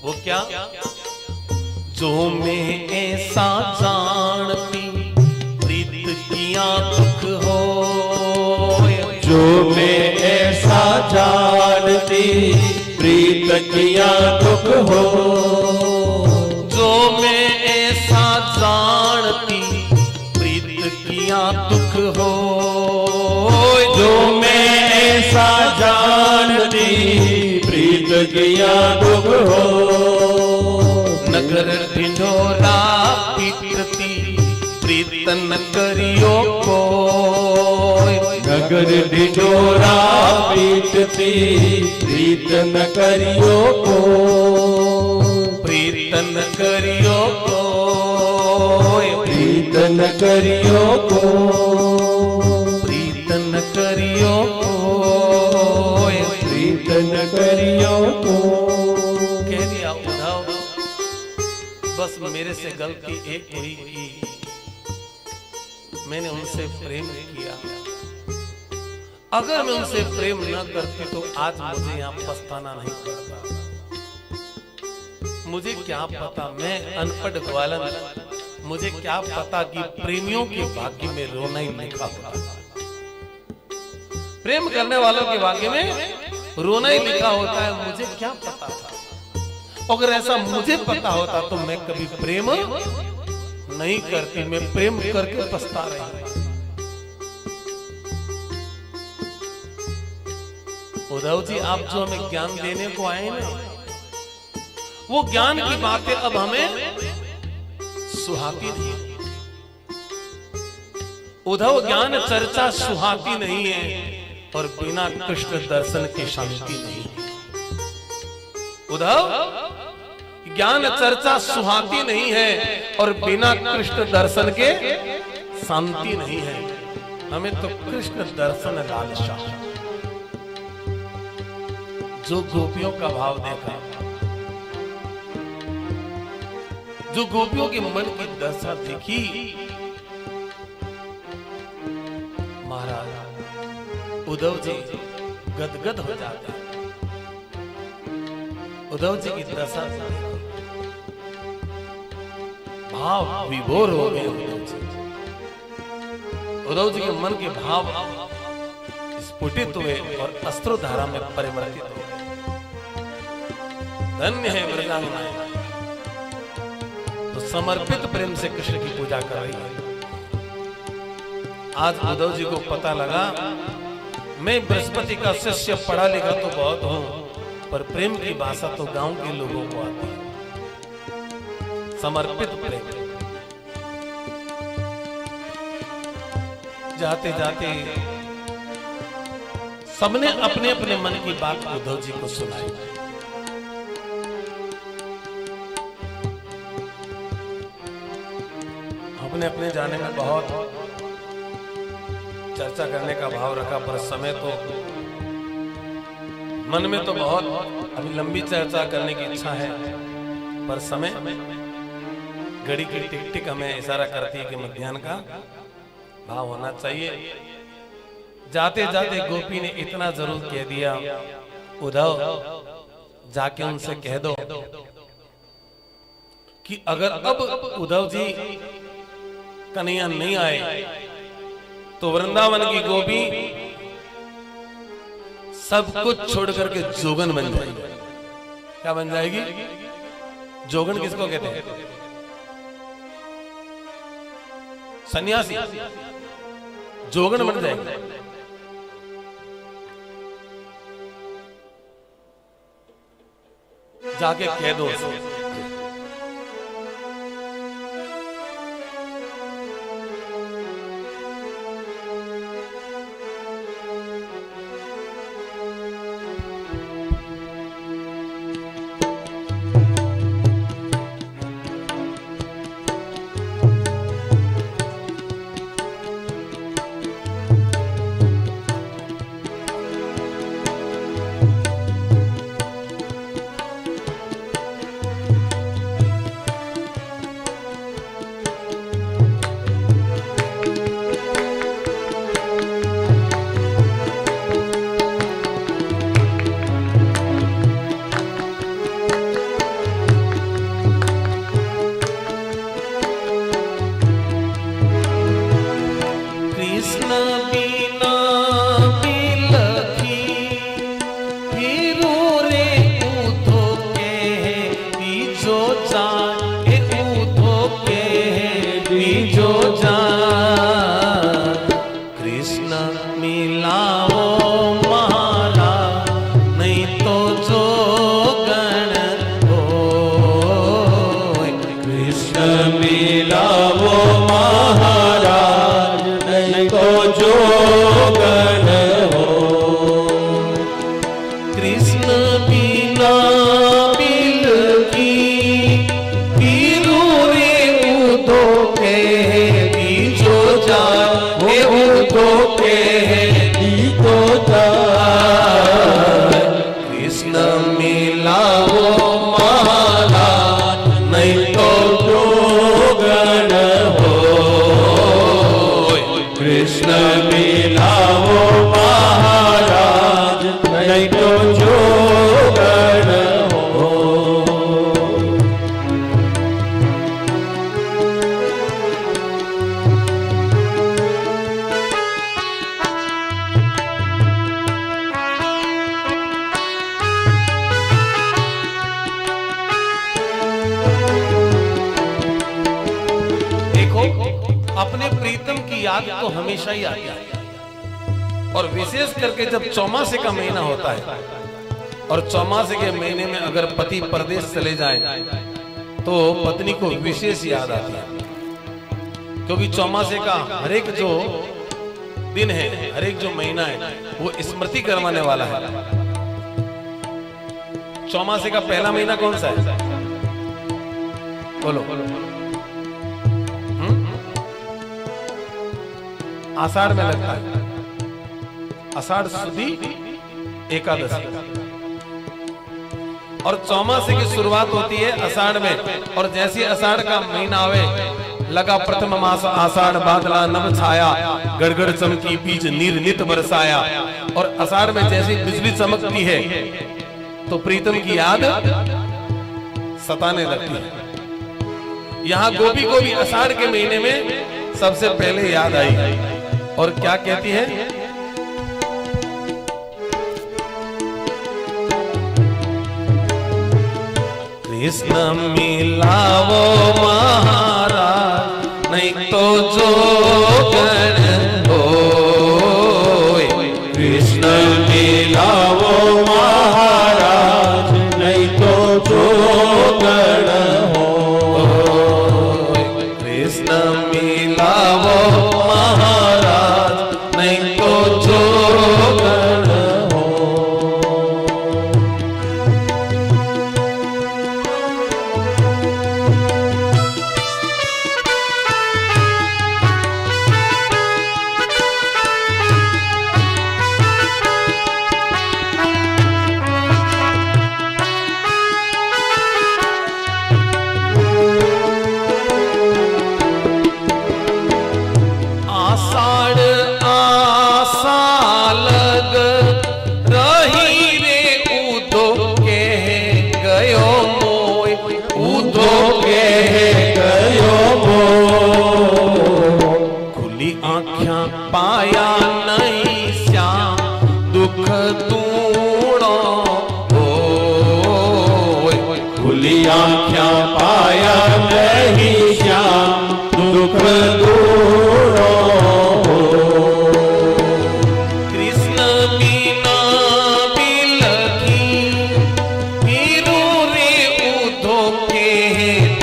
S1: वो क्या? जो मैं ऐसा जानती प्रीत किया दुख हो।
S2: जो मैं ऐसा जानती प्रीत किया दुख हो।
S1: जो मैं ऐसा जानती प्रीत किया दुख हो।
S2: जो मैं ऐसा जानती प्रीत किया दुख हो।
S1: नगर ढिंढोरा पीटती प्रीत न करियो को।
S2: नगर ढिंढोरा पीटती प्रीत न करियो को।
S1: प्रीत न करियो को।
S2: प्रीत न करियो को।
S1: प्रीत न करियो को।
S2: प्रीत न करियो को।
S1: कह दिया उद्धव बस मेरे से गलती एक हुई कि मैंने उनसे प्रेम किया। अगर मैं उनसे प्रेम न करती तो आज मुझे यहाँ पछताना नहीं पड़ता। मुझे क्या पता, मैं अनपढ़ ग्वालन, मुझे क्या पता कि प्रेमियों के भाग्य में रोना ही लिखा होता। प्रेम करने वालों के भाग्य में रोना ही लिखा होता है। मुझे क्या पता था? अगर ऐसा मुझे पता होता तो मैं कभी प्रेम नहीं करती, मैं प्रेम करके पछता रही। उद्धव जी आप जो हमें ज्ञान देने को आए ना, वो ज्ञान की बातें अब हमें सुहाती नहीं। उद्धव ज्ञान चर्चा सुहाती नहीं है और बिना कृष्ण दर्शन की शांति नहीं। उद्धव ज्ञान चर्चा सुहाती नहीं है और बिना कृष्ण दर्शन के शांति नहीं है। हमें तो कृष्ण दर्शन लालसा। जो गोपियों का भाव देखा, जो गोपियों के मन की दशा देखी, महाराज उद्धव जी गदगद हो जाते हैं। उद्धव जी की दशा भाव विभोर हो गए। उद्धव जी के मन के भाव स्फुटित हुए और अस्त्रोधारा में परिवर्तित हुए। धन्य है वृंदावन, तो समर्पित प्रेम से कृष्ण की पूजा कर रही है। आज उद्धव जी को पता लगा मैं बृहस्पति का शिष्य, पढ़ा लिखा तो बहुत हूं, पर प्रेम की भाषा तो गांव के लोगों को आती है। समर्पित प्रेम। जाते जाते सबने अपने अपने मन की बात उद्धव जी को सुनाई। अपने अपने जाने में बहुत चर्चा करने का भाव रखा, पर समय तो मन में तो बहुत अभी लंबी चर्चा करने की इच्छा है, पर समय घड़ी की टिक टिक हमें इशारा करती है कि मध्याह्न का भाव होना चाहिए। जाते जाते गोपी ने इतना जरूर कह दिया, उद्धव जाके उनसे कह दो कि अगर अब उद्धव जी कन्हैया नहीं आए तो वृंदावन की गोपी सब कुछ छोड़ करके जोगन बन जाएगी। क्या बन जाएगी? जोगन किसको कहते हैं? सन्यासी। जोगन बन जाएगी। जाके कह दो उसको। अपने प्रीतम की याद तो हमेशा ही आती है, और विशेष करके जब चौमासे का महीना होता है और चौमासे के महीने में अगर पति परदेश चले जाए तो पत्नी को विशेष याद आती है, क्योंकि चौमासे का हर एक जो दिन है, हर एक जो महीना है, वो स्मृति करवाने वाला है। चौमासे का पहला महीना कौन सा है? बोलो। आषाढ़ में लगता है, आषाढ़ सुदी एकादशी, और चौमासे की शुरुआत होती है आषाढ़ में। और जैसे आषाढ़ का महीना आवे, लगा प्रथम मास आषाढ़ बादला नभ छाया, गड़गड़ चमकी बीज नीर नित बरसाया। और आषाढ़ में जैसी बिजली चमकती है तो प्रीतम की याद सताने लगती है। यहाँ गोपी को भी आषाढ़ के महीने में सबसे पहले याद आई, और क्या कहती है? कृष्ण मिलावो महाराज, नहीं तो जोगन होए।
S2: कृष्ण मिलावो महाराज, नहीं तो जोगन होए।
S1: कृष्ण मिलावो महाराज, नहीं तो जोगन
S2: आख्या पाया नहीं श्याम दुख दूरो
S1: कृष्ण बिना बिलखी वीरू रे उधो के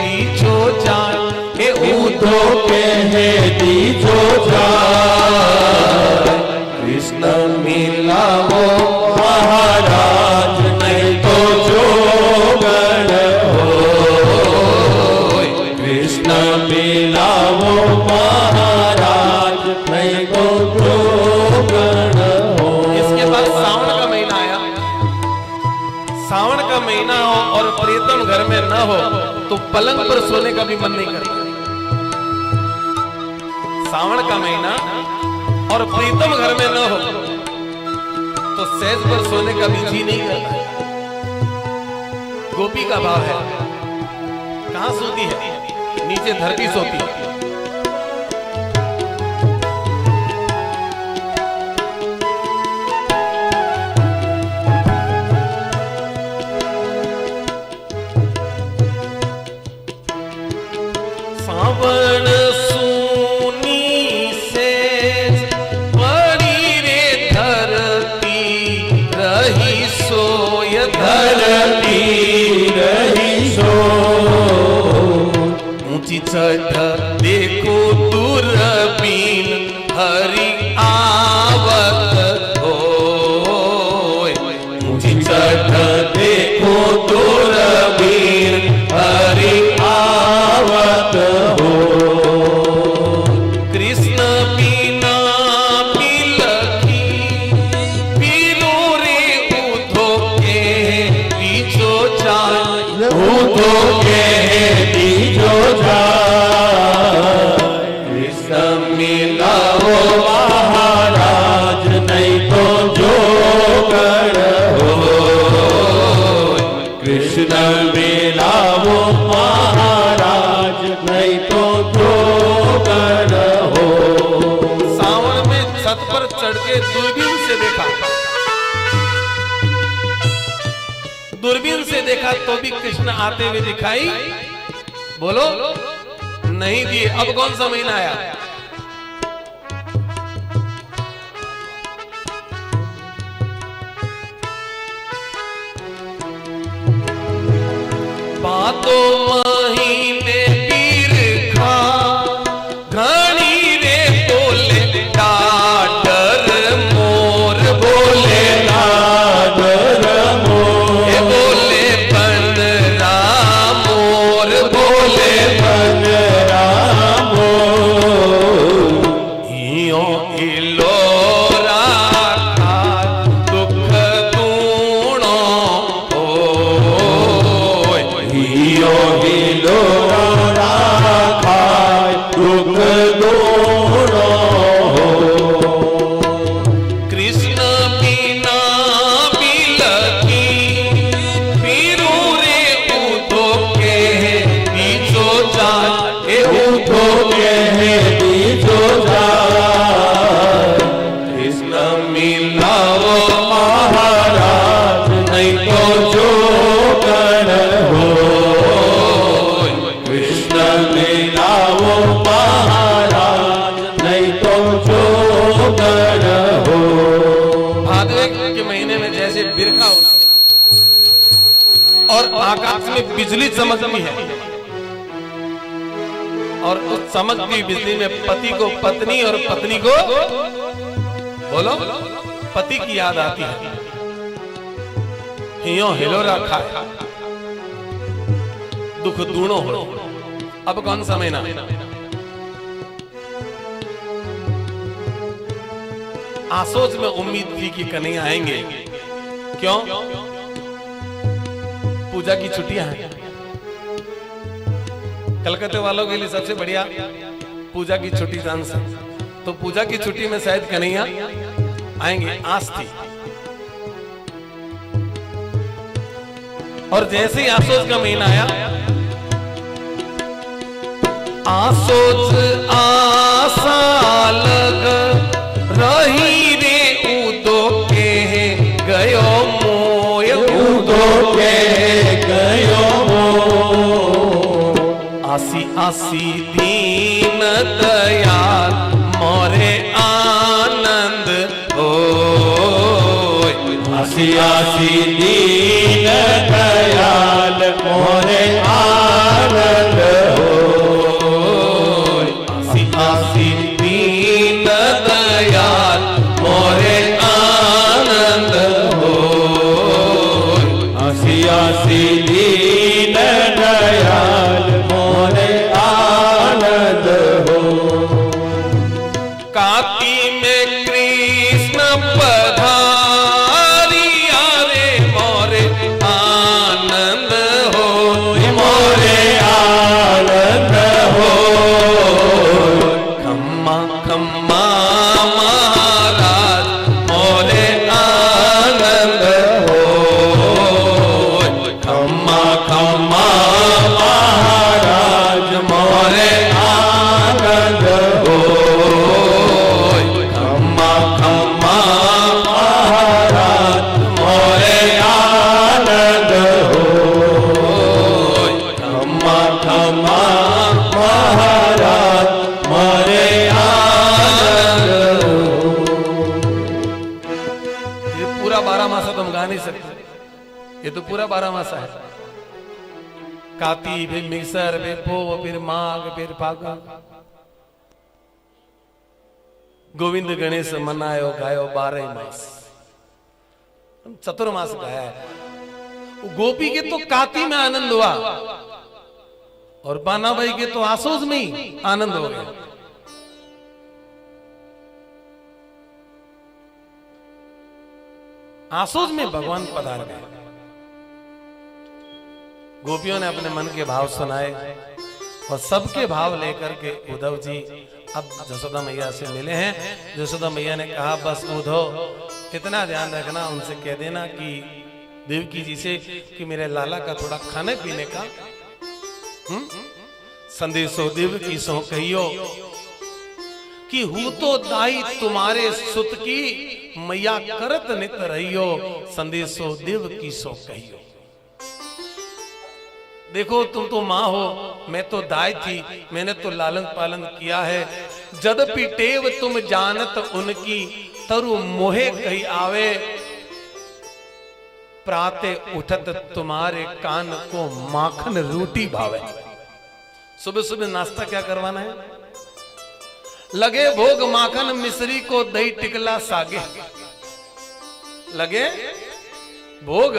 S1: दीजो जान हे
S2: उधो के दीजो जान कृष्ण मिलावो महाराज नहीं तो जोगण हो कृष्ण मिलावो महाराज नहीं तो जोगण हो।
S1: इसके बाद सावन का महीना आया। सावन का महीना हो और प्रीतम घर में न हो तो पलंग पर सोने का भी मन नहीं करता। सावन का महीना और प्रीतम घर में न हो तो सहज पर सोने का भी जी नहीं करता। गोपी का भाव है, कहां सोती है? नीचे धरती सोती है। सावन सूनी से बड़ी रे धरती रही सोय
S2: धरती रही सो
S1: ऊंची चढ़ देखो दूरबीन हरि आवत हो।
S2: ऊंची चढ़ देखो दूरबीन हरि आवत हो
S1: कृष्ण बिना बिलखी वीरू रे उधो के दीजो जान
S2: उधो के दीजो जान कृष्ण मिलाओ महाराज नहीं तो जोगण हो कृष्ण मिलाओ महाराज नहीं तो जोगण हो।
S1: सावन में छत पर चढ़ के दूरबीन से देखा, दूरबीन से देखा तो भी कृष्ण आते हुए दिखाई बोलो नहीं दिए। अब कौन सा महीना आया? बातों महीने पीर खा घड़ी रे बोले डाडर मोर बोले
S2: नागर मोर
S1: हे बोले बनरा मोर बोले
S2: बन रामो
S1: इयो इलोरा का दुख दूणो होय।
S2: हियो हिलो राखाय दुख दोनो
S1: कृष्ण बिना बिलखी वीरू रे उधो के दीजो जान हे
S2: उधो के दीजो जान
S1: कृष्ण मिलाओ
S2: महाराज नहीं तो जोगण हो कृष्ण मिलाओ महाराज नहीं तो जोगण हो।
S1: भादवे के महीने में जैसे बिरखा होती और आकाश में बिजली चमकती है और उस चमकती बिजली में पति को पत्नी और पत्नी को बोलो पति की याद आती है। हियो हिलोरा खाए दुख दूणो हो। अब कौन सा महीना? आसोच में उम्मीद थी कि कन्हैया आएंगे। क्यों? पूजा की छुट्टियां हैं। कलकत्ते वालों के लिए सबसे बढ़िया पूजा की छुट्टी चांस है। तो पूजा की छुट्टी में शायद कन्हैया आएंगे, आस थी। और जैसे ही आसोच का महीना आया, आसोच आसा लग रही रे उदो के गयो मोय
S2: उदो के गयो मोय
S1: आसी आसी दीन दयाल मोरे आनंद होय।
S2: आसी आसी दीन दयाल मोरे आनंद होय।
S1: आसी आसी दीन दयाल मोरे आनंद होय।
S2: आसी आसी दीन दयाल मोरे आनंद हो।
S1: काती में कृष्ण पधारिया रे मोरे आनंद हो।
S2: मोरे आनंद हो।
S1: खम्मा खम्मा महाराज मोरे आनंद हो।
S2: खम्मा खम्मा महाराज मोरे आनंद हो। खम्मा खम्मा महाराज मोरे आनंद हो। खम्मा खम्मा महाराज मोरे आनंद हो।
S1: ये पूरा 12 मासा तुम गा नहीं सकते, ये तो पूरा 12 मासा है। काती फिर मिक्सर फिर पो फिर माघ फिर फागुन। गोविंद गणेश मनायो गायो 12 मास, चतुर्मास गाया है। गोपी के तो काती में आनंद हुआ और बाना भाई के तो आसोज में ही आनंद हो गया। आसोज में भगवान पधार गए। गोपियों ने अपने मन के भाव सुनाए और सबके भाव लेकर के उद्धव जी अब जसोदा मैया से मिले हैं। जसोदा मैया ने कहा बस उद्धव इतना ध्यान रखना, उनसे कह देना कि देवकी जी से कि मेरे लाला का थोड़ा खाने पीने का संदेशो देवकी सो कहियो कि हूं तो दाई तुम्हारे सुत की मैया करत नित रहियो। संदेशो देवकी सो कहियो। देखो तुम तो माँ हो, मैं तो दाई थी, मैंने तो लालन पालन किया है। जदपि टेव तुम जानत उनकी तरु मोहे कही आवे। प्राते उठत तुम्हारे कान को माखन रोटी भावे। सुबह सुबह नाश्ता क्या करवाना है? लगे भोग माखन मिश्री को दही टिकला सागे। लगे भोग,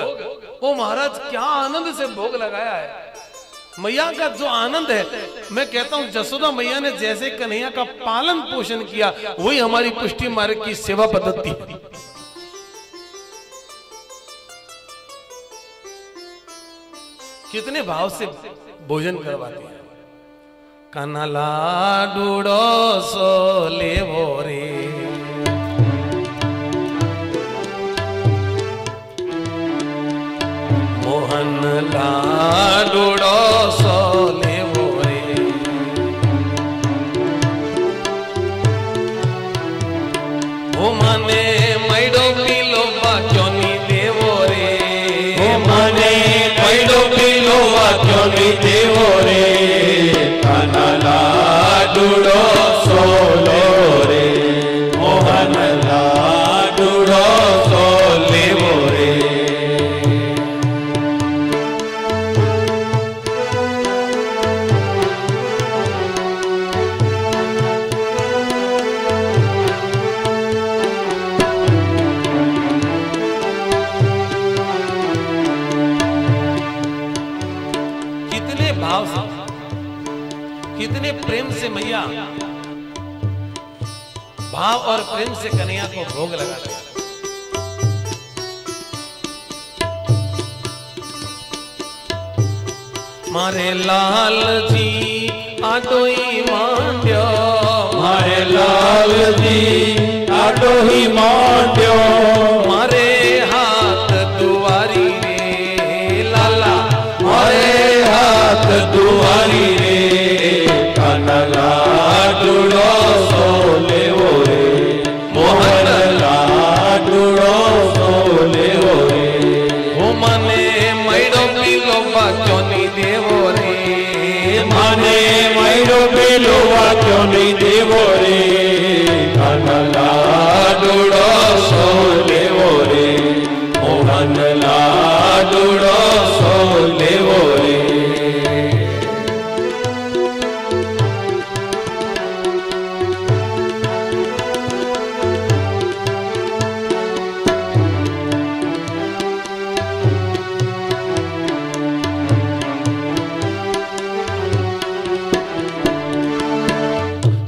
S1: ओ महाराज क्या आनंद से भोग लगाया है। मैया का जो आनंद है, मैं कहता हूं जसोदा मैया ने जैसे कन्हैया का पालन पोषण किया वही हमारी पुष्टि मार्ग की सेवा पद्धति है। कितने भाव से भोजन करवाती है। कान्हा लाडूड़ो सो लेवो रे, मोहन लाडूड़ो सो लेवो रे। ओ मने मैडो पीलो क्यों नी देवो रे।
S2: ओ मने मैडो पीलो क्यों नी देवो रे। कान्हा लाडूड़ो सो लेवो रे। मोहन लाडूड़ो सो लेवो रे।
S1: भाव से, कितने प्रेम से मैया भाव और प्रेम से कन्हैया को भोग लगाते हैं। मारे लाल जी आटो ही मांड्यो।
S2: मारे लाल जी आटो ही मांड्यो।
S1: मारे हाथ दुआरी रे लाला।
S2: मारे हाथ दुआरी रे। कान्हा लाडूड़ो सो लेवो रे। मोहन लाडूड़ो सो लेवो रे।
S1: ओ मने मैडो पीलो क्यों नी देवो रे।
S2: मने लोवा क्यों नहीं देवो रे कान्हा लाडूड़ो सो लेवो रे मोहन लाडूड़ो सो लेवो रे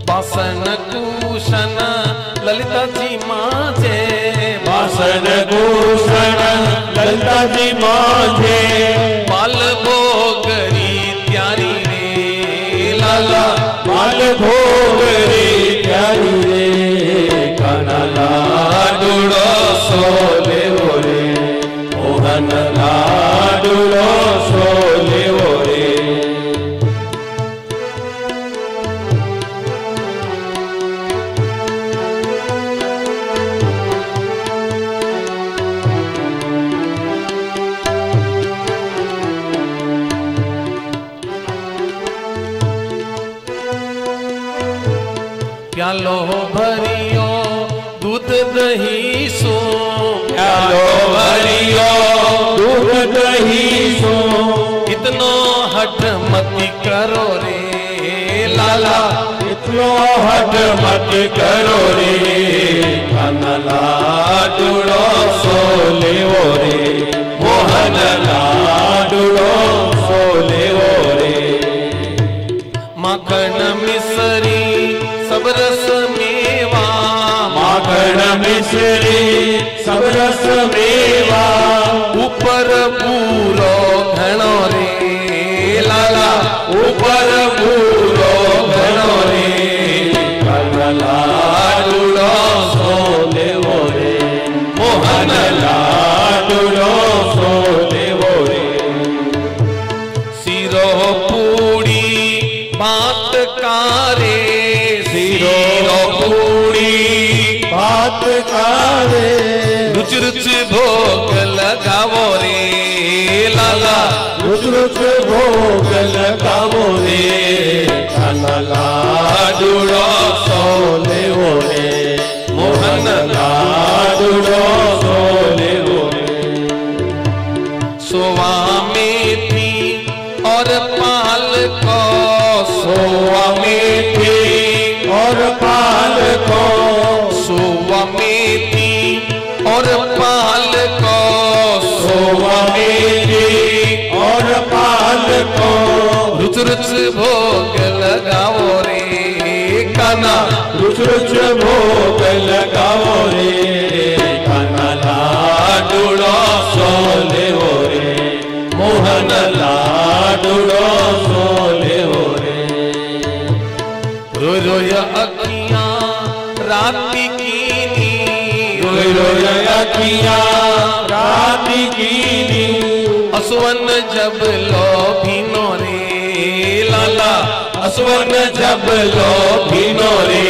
S1: बासन कुशन ललिता जी माझे
S2: बासन भूषण ललिता जी माझे
S1: बाल भोगरी त्यारी रे लाला
S2: बाल भोग रे प्यारी रे कान्हा लाडूड़ो सो लेवो रे मोहन लाडूड़ो सो लेवो रे
S1: प्यालो भरियो दूध दही सो
S2: प्यालो भरियो दूध दही सो
S1: इतनो हट मती करो रे लाला
S2: इतनो हट मत करो रे कान्हा लाडूड़ो सो लेवो रे मोहन लाडूड़ो सो लेवो रे
S1: माखन मिसरी सब रस मेवा
S2: माखन मिश्री सब रस मेवा
S1: ऊपर पूरो घणो रे लाला
S2: ऊपर पूरो घणो रे कान्हा लाडूड़ो सो लेवो रे मोहन लाडूड़ो सो लेवो रे
S1: सिरो पूड़ी बात कारे
S2: सिरो पूड़ी बात कारे
S1: रुच रुच भोग लगावो रे लाला
S2: रुच रुच भोग लगावो रे कान्हा लाडूड़ो सो लेवो रे मोहन लाडूड़ो सो लेवो रे
S1: सोवा मेथी और पाल को
S2: सोवा मेथी और पाल को
S1: सोवा मेथी और पाल को
S2: सोवा मेथी और पाल को
S1: रुच रुच भोग लगाओ रे कान्हा
S2: रुच रुच भोग लगाओ रे कान्हा लाडूड़ो सो लेवो रे मोहन लाडूड़ो सो लेवो रे
S1: रोय रोय अखियां राती कीनी
S2: रोय रोय अखियां राती कीनी
S1: असवन जब लो भीनो रे लाला
S2: असवन जब लो भीनो रे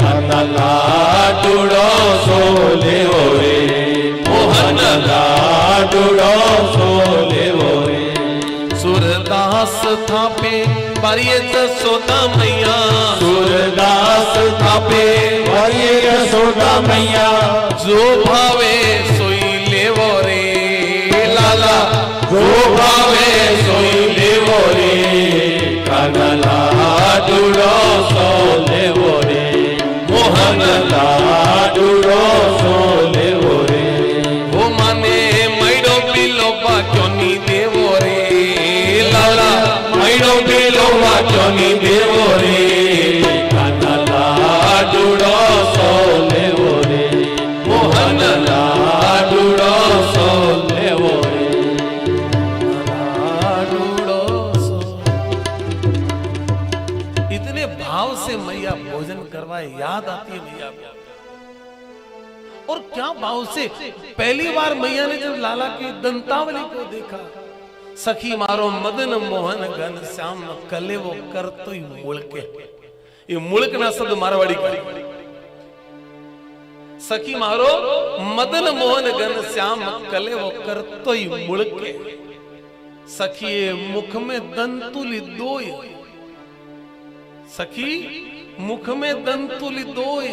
S2: कान्हा लाडूड़ो सो लेवो रे मोहन लाडूड़ो सो लेवो रे
S1: सूरदास थापे बारिये जसोदा मैया
S2: सूरदास थापे वारिये यशोदा मैया
S1: जो भावे सोई लेवो रे लाला
S2: जो भावे सोई लेवो रे कान्हा लाडूड़ो सो लेवो रे मोहन लाडूड़ो सो लेवो रे
S1: वो माने मैडो पिलो बाक्योनी देवो रे लाला
S2: मैडो पिलो वाक्योनी देवो रे कान्हा लाडूड़ो सो लेवो रे मोहन लाडूड़ो सो लेवो रे
S1: लाडूड़ो सो। इतने भाव से मैया भोजन करवाए याद आती है मैया को। और क्या भाव से पहली बार मैया ने जब लाला के दंतावली को देखा, सखी मारो मदन मोहन घन श्याम कले वो कर तो मुड़के, ये मुड़कना शब्द मारवाड़ी का। सखी मारो मदन मोहन घन श्याम कले वो कर तो मुड़के, सखी मुख में दंतुली दोय, सखी मुख में दंतुल दोय,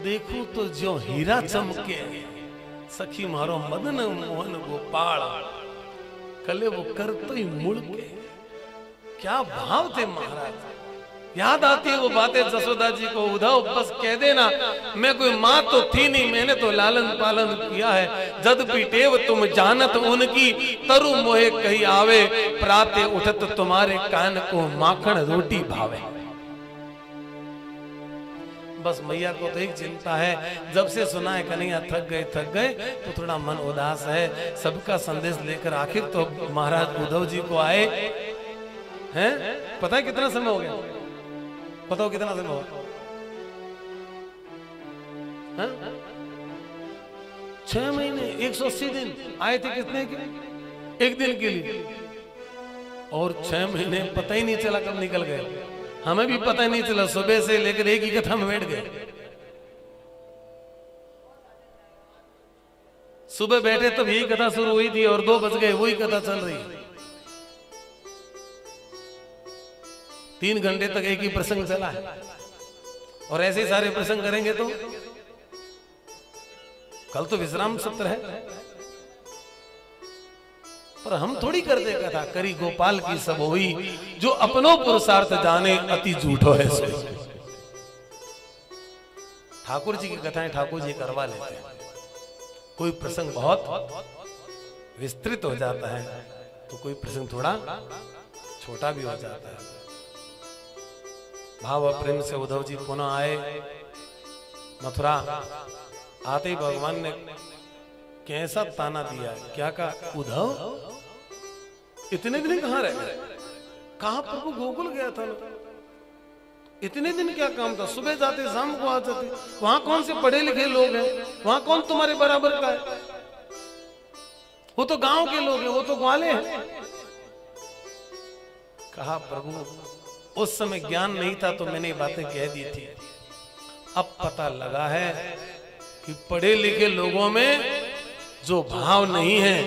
S1: देखूं तो जो हीरा चमके। सखी मारो मदन मोहन गोपाल, कले वो कर तो ही मुड़ के। क्या भाव थे महाराज। याद आती है वो बातें जसोदा जी को, उद्धव बस कह देना मैं कोई माँ तो थी नहीं, मैंने तो लालन पालन किया है। जद भी टेव तुम जानत उनकी, तरु मोहे कही आवे, प्राते उठत तुम्हारे कान को माखन रोटी भावे। बस मैया को तो एक चिंता है, जब से सुना है कन्हैया थक गए तो थोड़ा मन उदास है। सबका संदेश लेकर आखिर तो महाराज उद्धव जी को आए हैं। पता है कितना समय हो गया? बताओ कितना समय हो गया? 6 महीने 180 दिन आए थे। कितने के? एक दिन के लिए। और 6 महीने पता ही नहीं चला कब निकल गए। हमें भी पता ही नहीं चला, सुबह से लेकर एक ही कथा में बैठ गए। सुबह बैठे तब यही कथा शुरू हुई थी और 2 बज गए वही कथा चल रही है। 3 घंटे तक एक ही प्रसंग चला है। और ऐसे सारे प्रसंग करेंगे तो कल तो विश्राम सत्र है। पर हम थोड़ी कर दे कथा, करी गोपाल की सब होई, जो अपनो पुरुषार्थ जाने अति झूठो है सो। ठाकुर जी की कथाएं ठाकुर जी करवा लेते हैं। कोई प्रसंग बहुत विस्तृत हो जाता है तो कोई प्रसंग थोड़ा छोटा भी हो जाता है। भाव और प्रेम से उद्धव जी पुनः आए मथुरा। आते ही भगवान ने कैसा ताना दिया। क्या कहा? उद्धव इतने दिन कहां रह गए? कहा प्रभु गोकुल गया था। इतने दिन क्या काम था? सुबह जाते शाम को आ जाते। वहां कौन से पढ़े लिखे लोग हैं? वहां कौन तुम्हारे बराबर का है? वो तो गांव के लोग हैं, वो तो ग्वाले हैं। कहा प्रभु उस समय ज्ञान नहीं था तो मैंने ये बातें कह दी थी। अब पता लगा है कि पढ़े लिखे लोगों में जो भाव नहीं है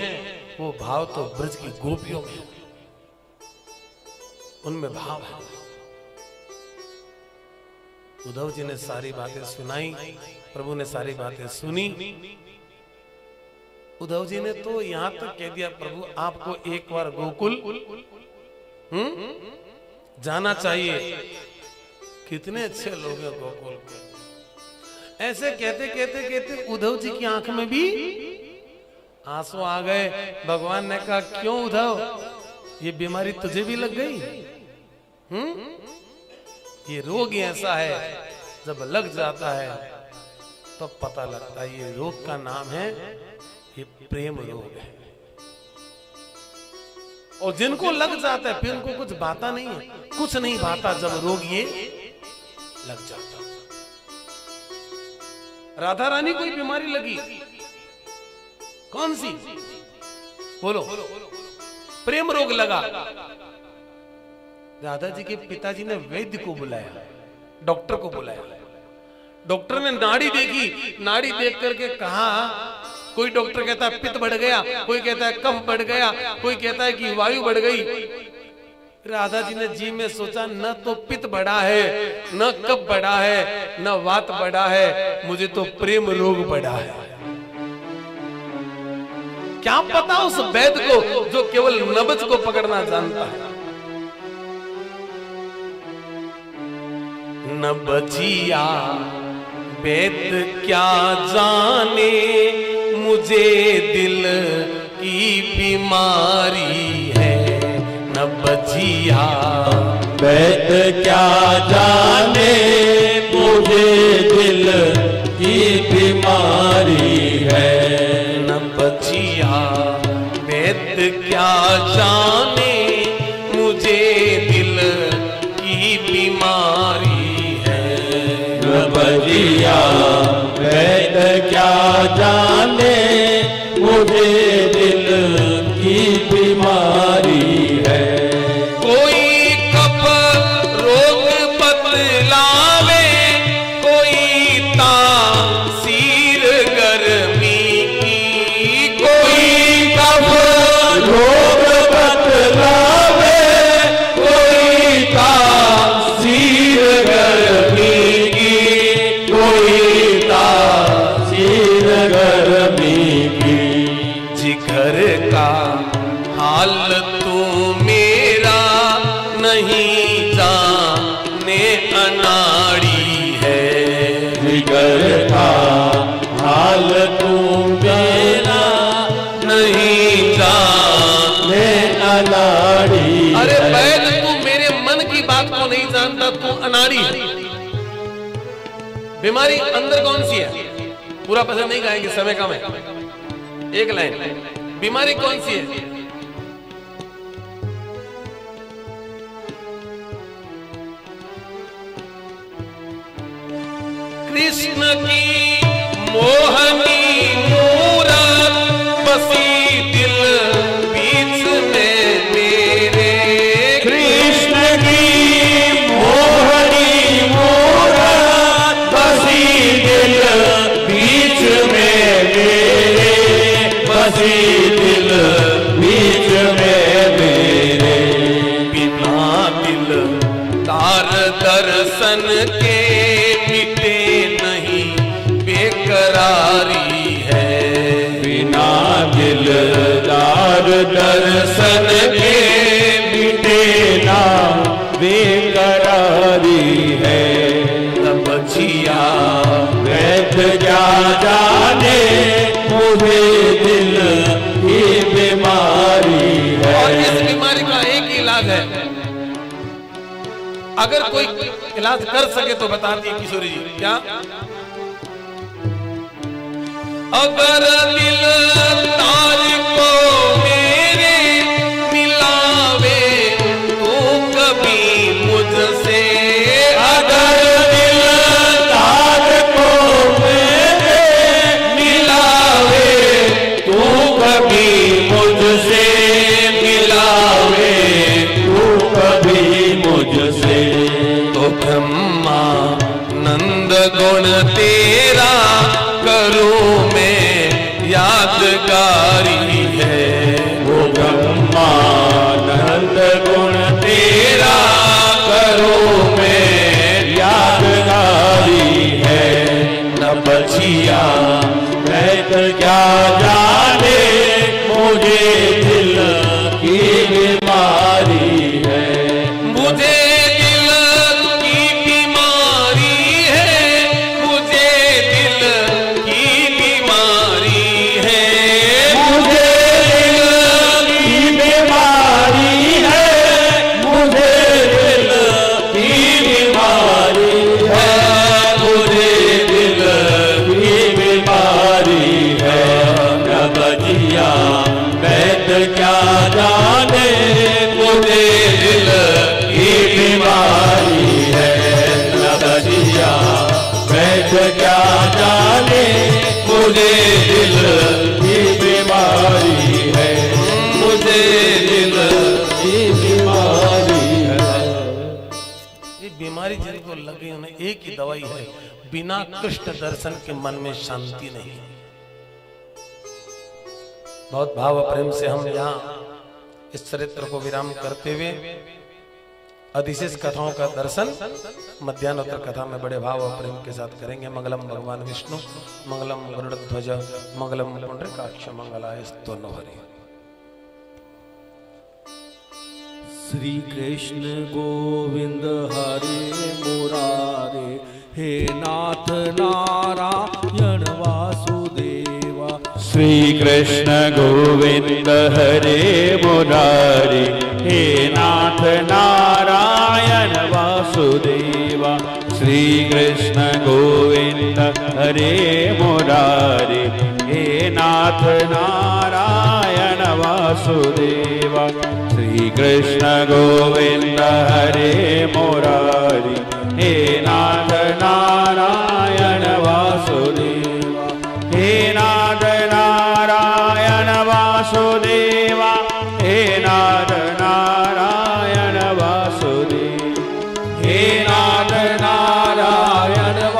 S1: वो भाव तो ब्रज की गोपियों में, उनमें भाव है। उद्धव जी ने सारी बातें सुनाई, प्रभु ने सारी बातें सुनी। उद्धव जी ने तो यहां तक कह दिया प्रभु आपको एक बार गोकुल जाना चाहिए। कितने अच्छे लोग हैं गोकुल के। ऐसे कहते कहते कहते उद्धव जी की आंख में भी आंसू आ गए। भगवान ने कहा क्यों उद्धव, ये बीमारी तुझे भी लग गई? ये रोग ही ऐसा है, जब लग जाता है तो पता लगता है। ये रोग का नाम है, ये प्रेम रोग है। और जिनको लग जाता है फिर उनको कुछ बाता नहीं है, कुछ नहीं बाता जब रोग ये लग जाता। राधा रानी कोई बीमारी लगी, कौन सी? बोलो। प्रेम रोग लगा। राधा जी के पिताजी ने वैद्य को बुलाया, डॉक्टर को बुलाया। डॉक्टर ने नाड़ी देखी, नाड़ी देख करके कहा, कोई डॉक्टर कहता है पित्त बढ़ गया, कोई कहता है कफ बढ़ गया, कोई कहता है कि वायु बढ़ गई। राधा जी ने जी में सोचा न तो पित्त बढ़ा है, न कफ बढ़ा है, न वात बढ़ा है, मुझे तो प्रेम रोग बढ़ा है। क्या पता उस वैद्य को जो केवल नब्ज को पकड़ना जानता है। नब्जिया वैद्य क्या जाने, मुझे दिल की बीमारी है। नब्जिया
S2: वैद्य क्या जाने, मुझे दिल की बीमारी है।
S1: नब्जिया वैद्य क्या जाने, मुझे दिल की बीमारी है।
S2: नब्जिया वैद्य क्या जाने, मुझे दिल की बीमारी है।
S1: कोई कफ रोग बतलावे, कोई तासीर गर्मी की।
S2: कोई कफ रोग बतलावे, कोई तासीर
S1: हाल तू मेरा नहीं जाने अनाड़ी है।
S2: जिगर का हाल तू मेरा
S1: नहीं जाने
S2: अनाड़ी।
S1: अरे बैल तू मेरे मन की बात को नहीं जानता, तू अनाड़ी है। बीमारी अंदर कौन सी है? पूरा पसंद नहीं गाएंगे, समय कम है। एक लाइन, बीमारी कौन सी है? कृष्ण की मोहनी मूरत बसी दिल बीच में मेरे।
S2: कृष्ण की मोहनी मूरत बसी दिल बीच में मेरे। बसी दिल बीच में मेरे।
S1: बिना दिल तार दर्शन के मिटे नहीं बेकरारी है।
S2: बिना दिलदार दर्शन के मिटे ना बेकरारी है।
S1: तब जिया
S2: वैद क्या जाने मुझे दिल की बीमारी है।
S1: और इस बीमारी का एक ही इलाज है, अगर कोई इलाज कर सके तो बता दिए किशोरी जी। क्या? अगर दिल तार को मेरे मिलावे तो कभी मुझसे।
S2: अगर दिल तार को मेरे मिलावे तू कभी मुझसे। मिलावे तू कभी मुझसे।
S1: तो ब्रह्मा नंद गुण तेरा करूं मैं यादगारी है।
S2: वो ब्रह्मानंद गुण तेरा करूं मैं यादगारी है। न बचिया मैं तो क्या जाने मुझे दिल की बीमारी है।
S1: मुझे दिल की बीमारी है, मुझे दिल की बीमारी है।
S2: मुझे दिल की बीमारी है। मुझे दिल की बीमारी है। मुझे दिल की बीमारी है। न बजिया वैद क्या जाने मुझे दिल की बीमारी है। न बजिया वैद क्या जाने मुझे दिल की बीमारी है। मुझे दिल की बीमारी है।
S1: ये बीमारी जिनको लगी उन्हें एक ही दवाई है, बिना कृष्ण दर्शन के मन में शांति नहीं। बहुत भाव प्रेम से हम यहाँ इस चरित्र को विराम करते हुए अधिशेष कथाओं का दर्शन मध्यान्होत्तर कथा में बड़े भाव और प्रेम के साथ करेंगे। मंगलम भगवान विष्णु, मंगलम गरुड़ध्वज, मंगलम पुंडरीकाक्ष, मंगलाय स्तोत्रहरि।
S3: श्री कृष्ण गोविंद हरे मुरारे, हे नाथ नारायण वासुदेवा।
S2: श्री कृष्ण गोविंद हरे मुरारी, हे नाथ नारायण वासुदेवा। श्री कृष्ण गोविंद हरे मुरारी, हे नाथ नारायण वासुदेवा। श्री कृष्ण गोविंद हरे मुरारी, हे नाथ नारायण वासुदेवा। हे नाथ नारायण वासुदेवा, हे नाथ नारायण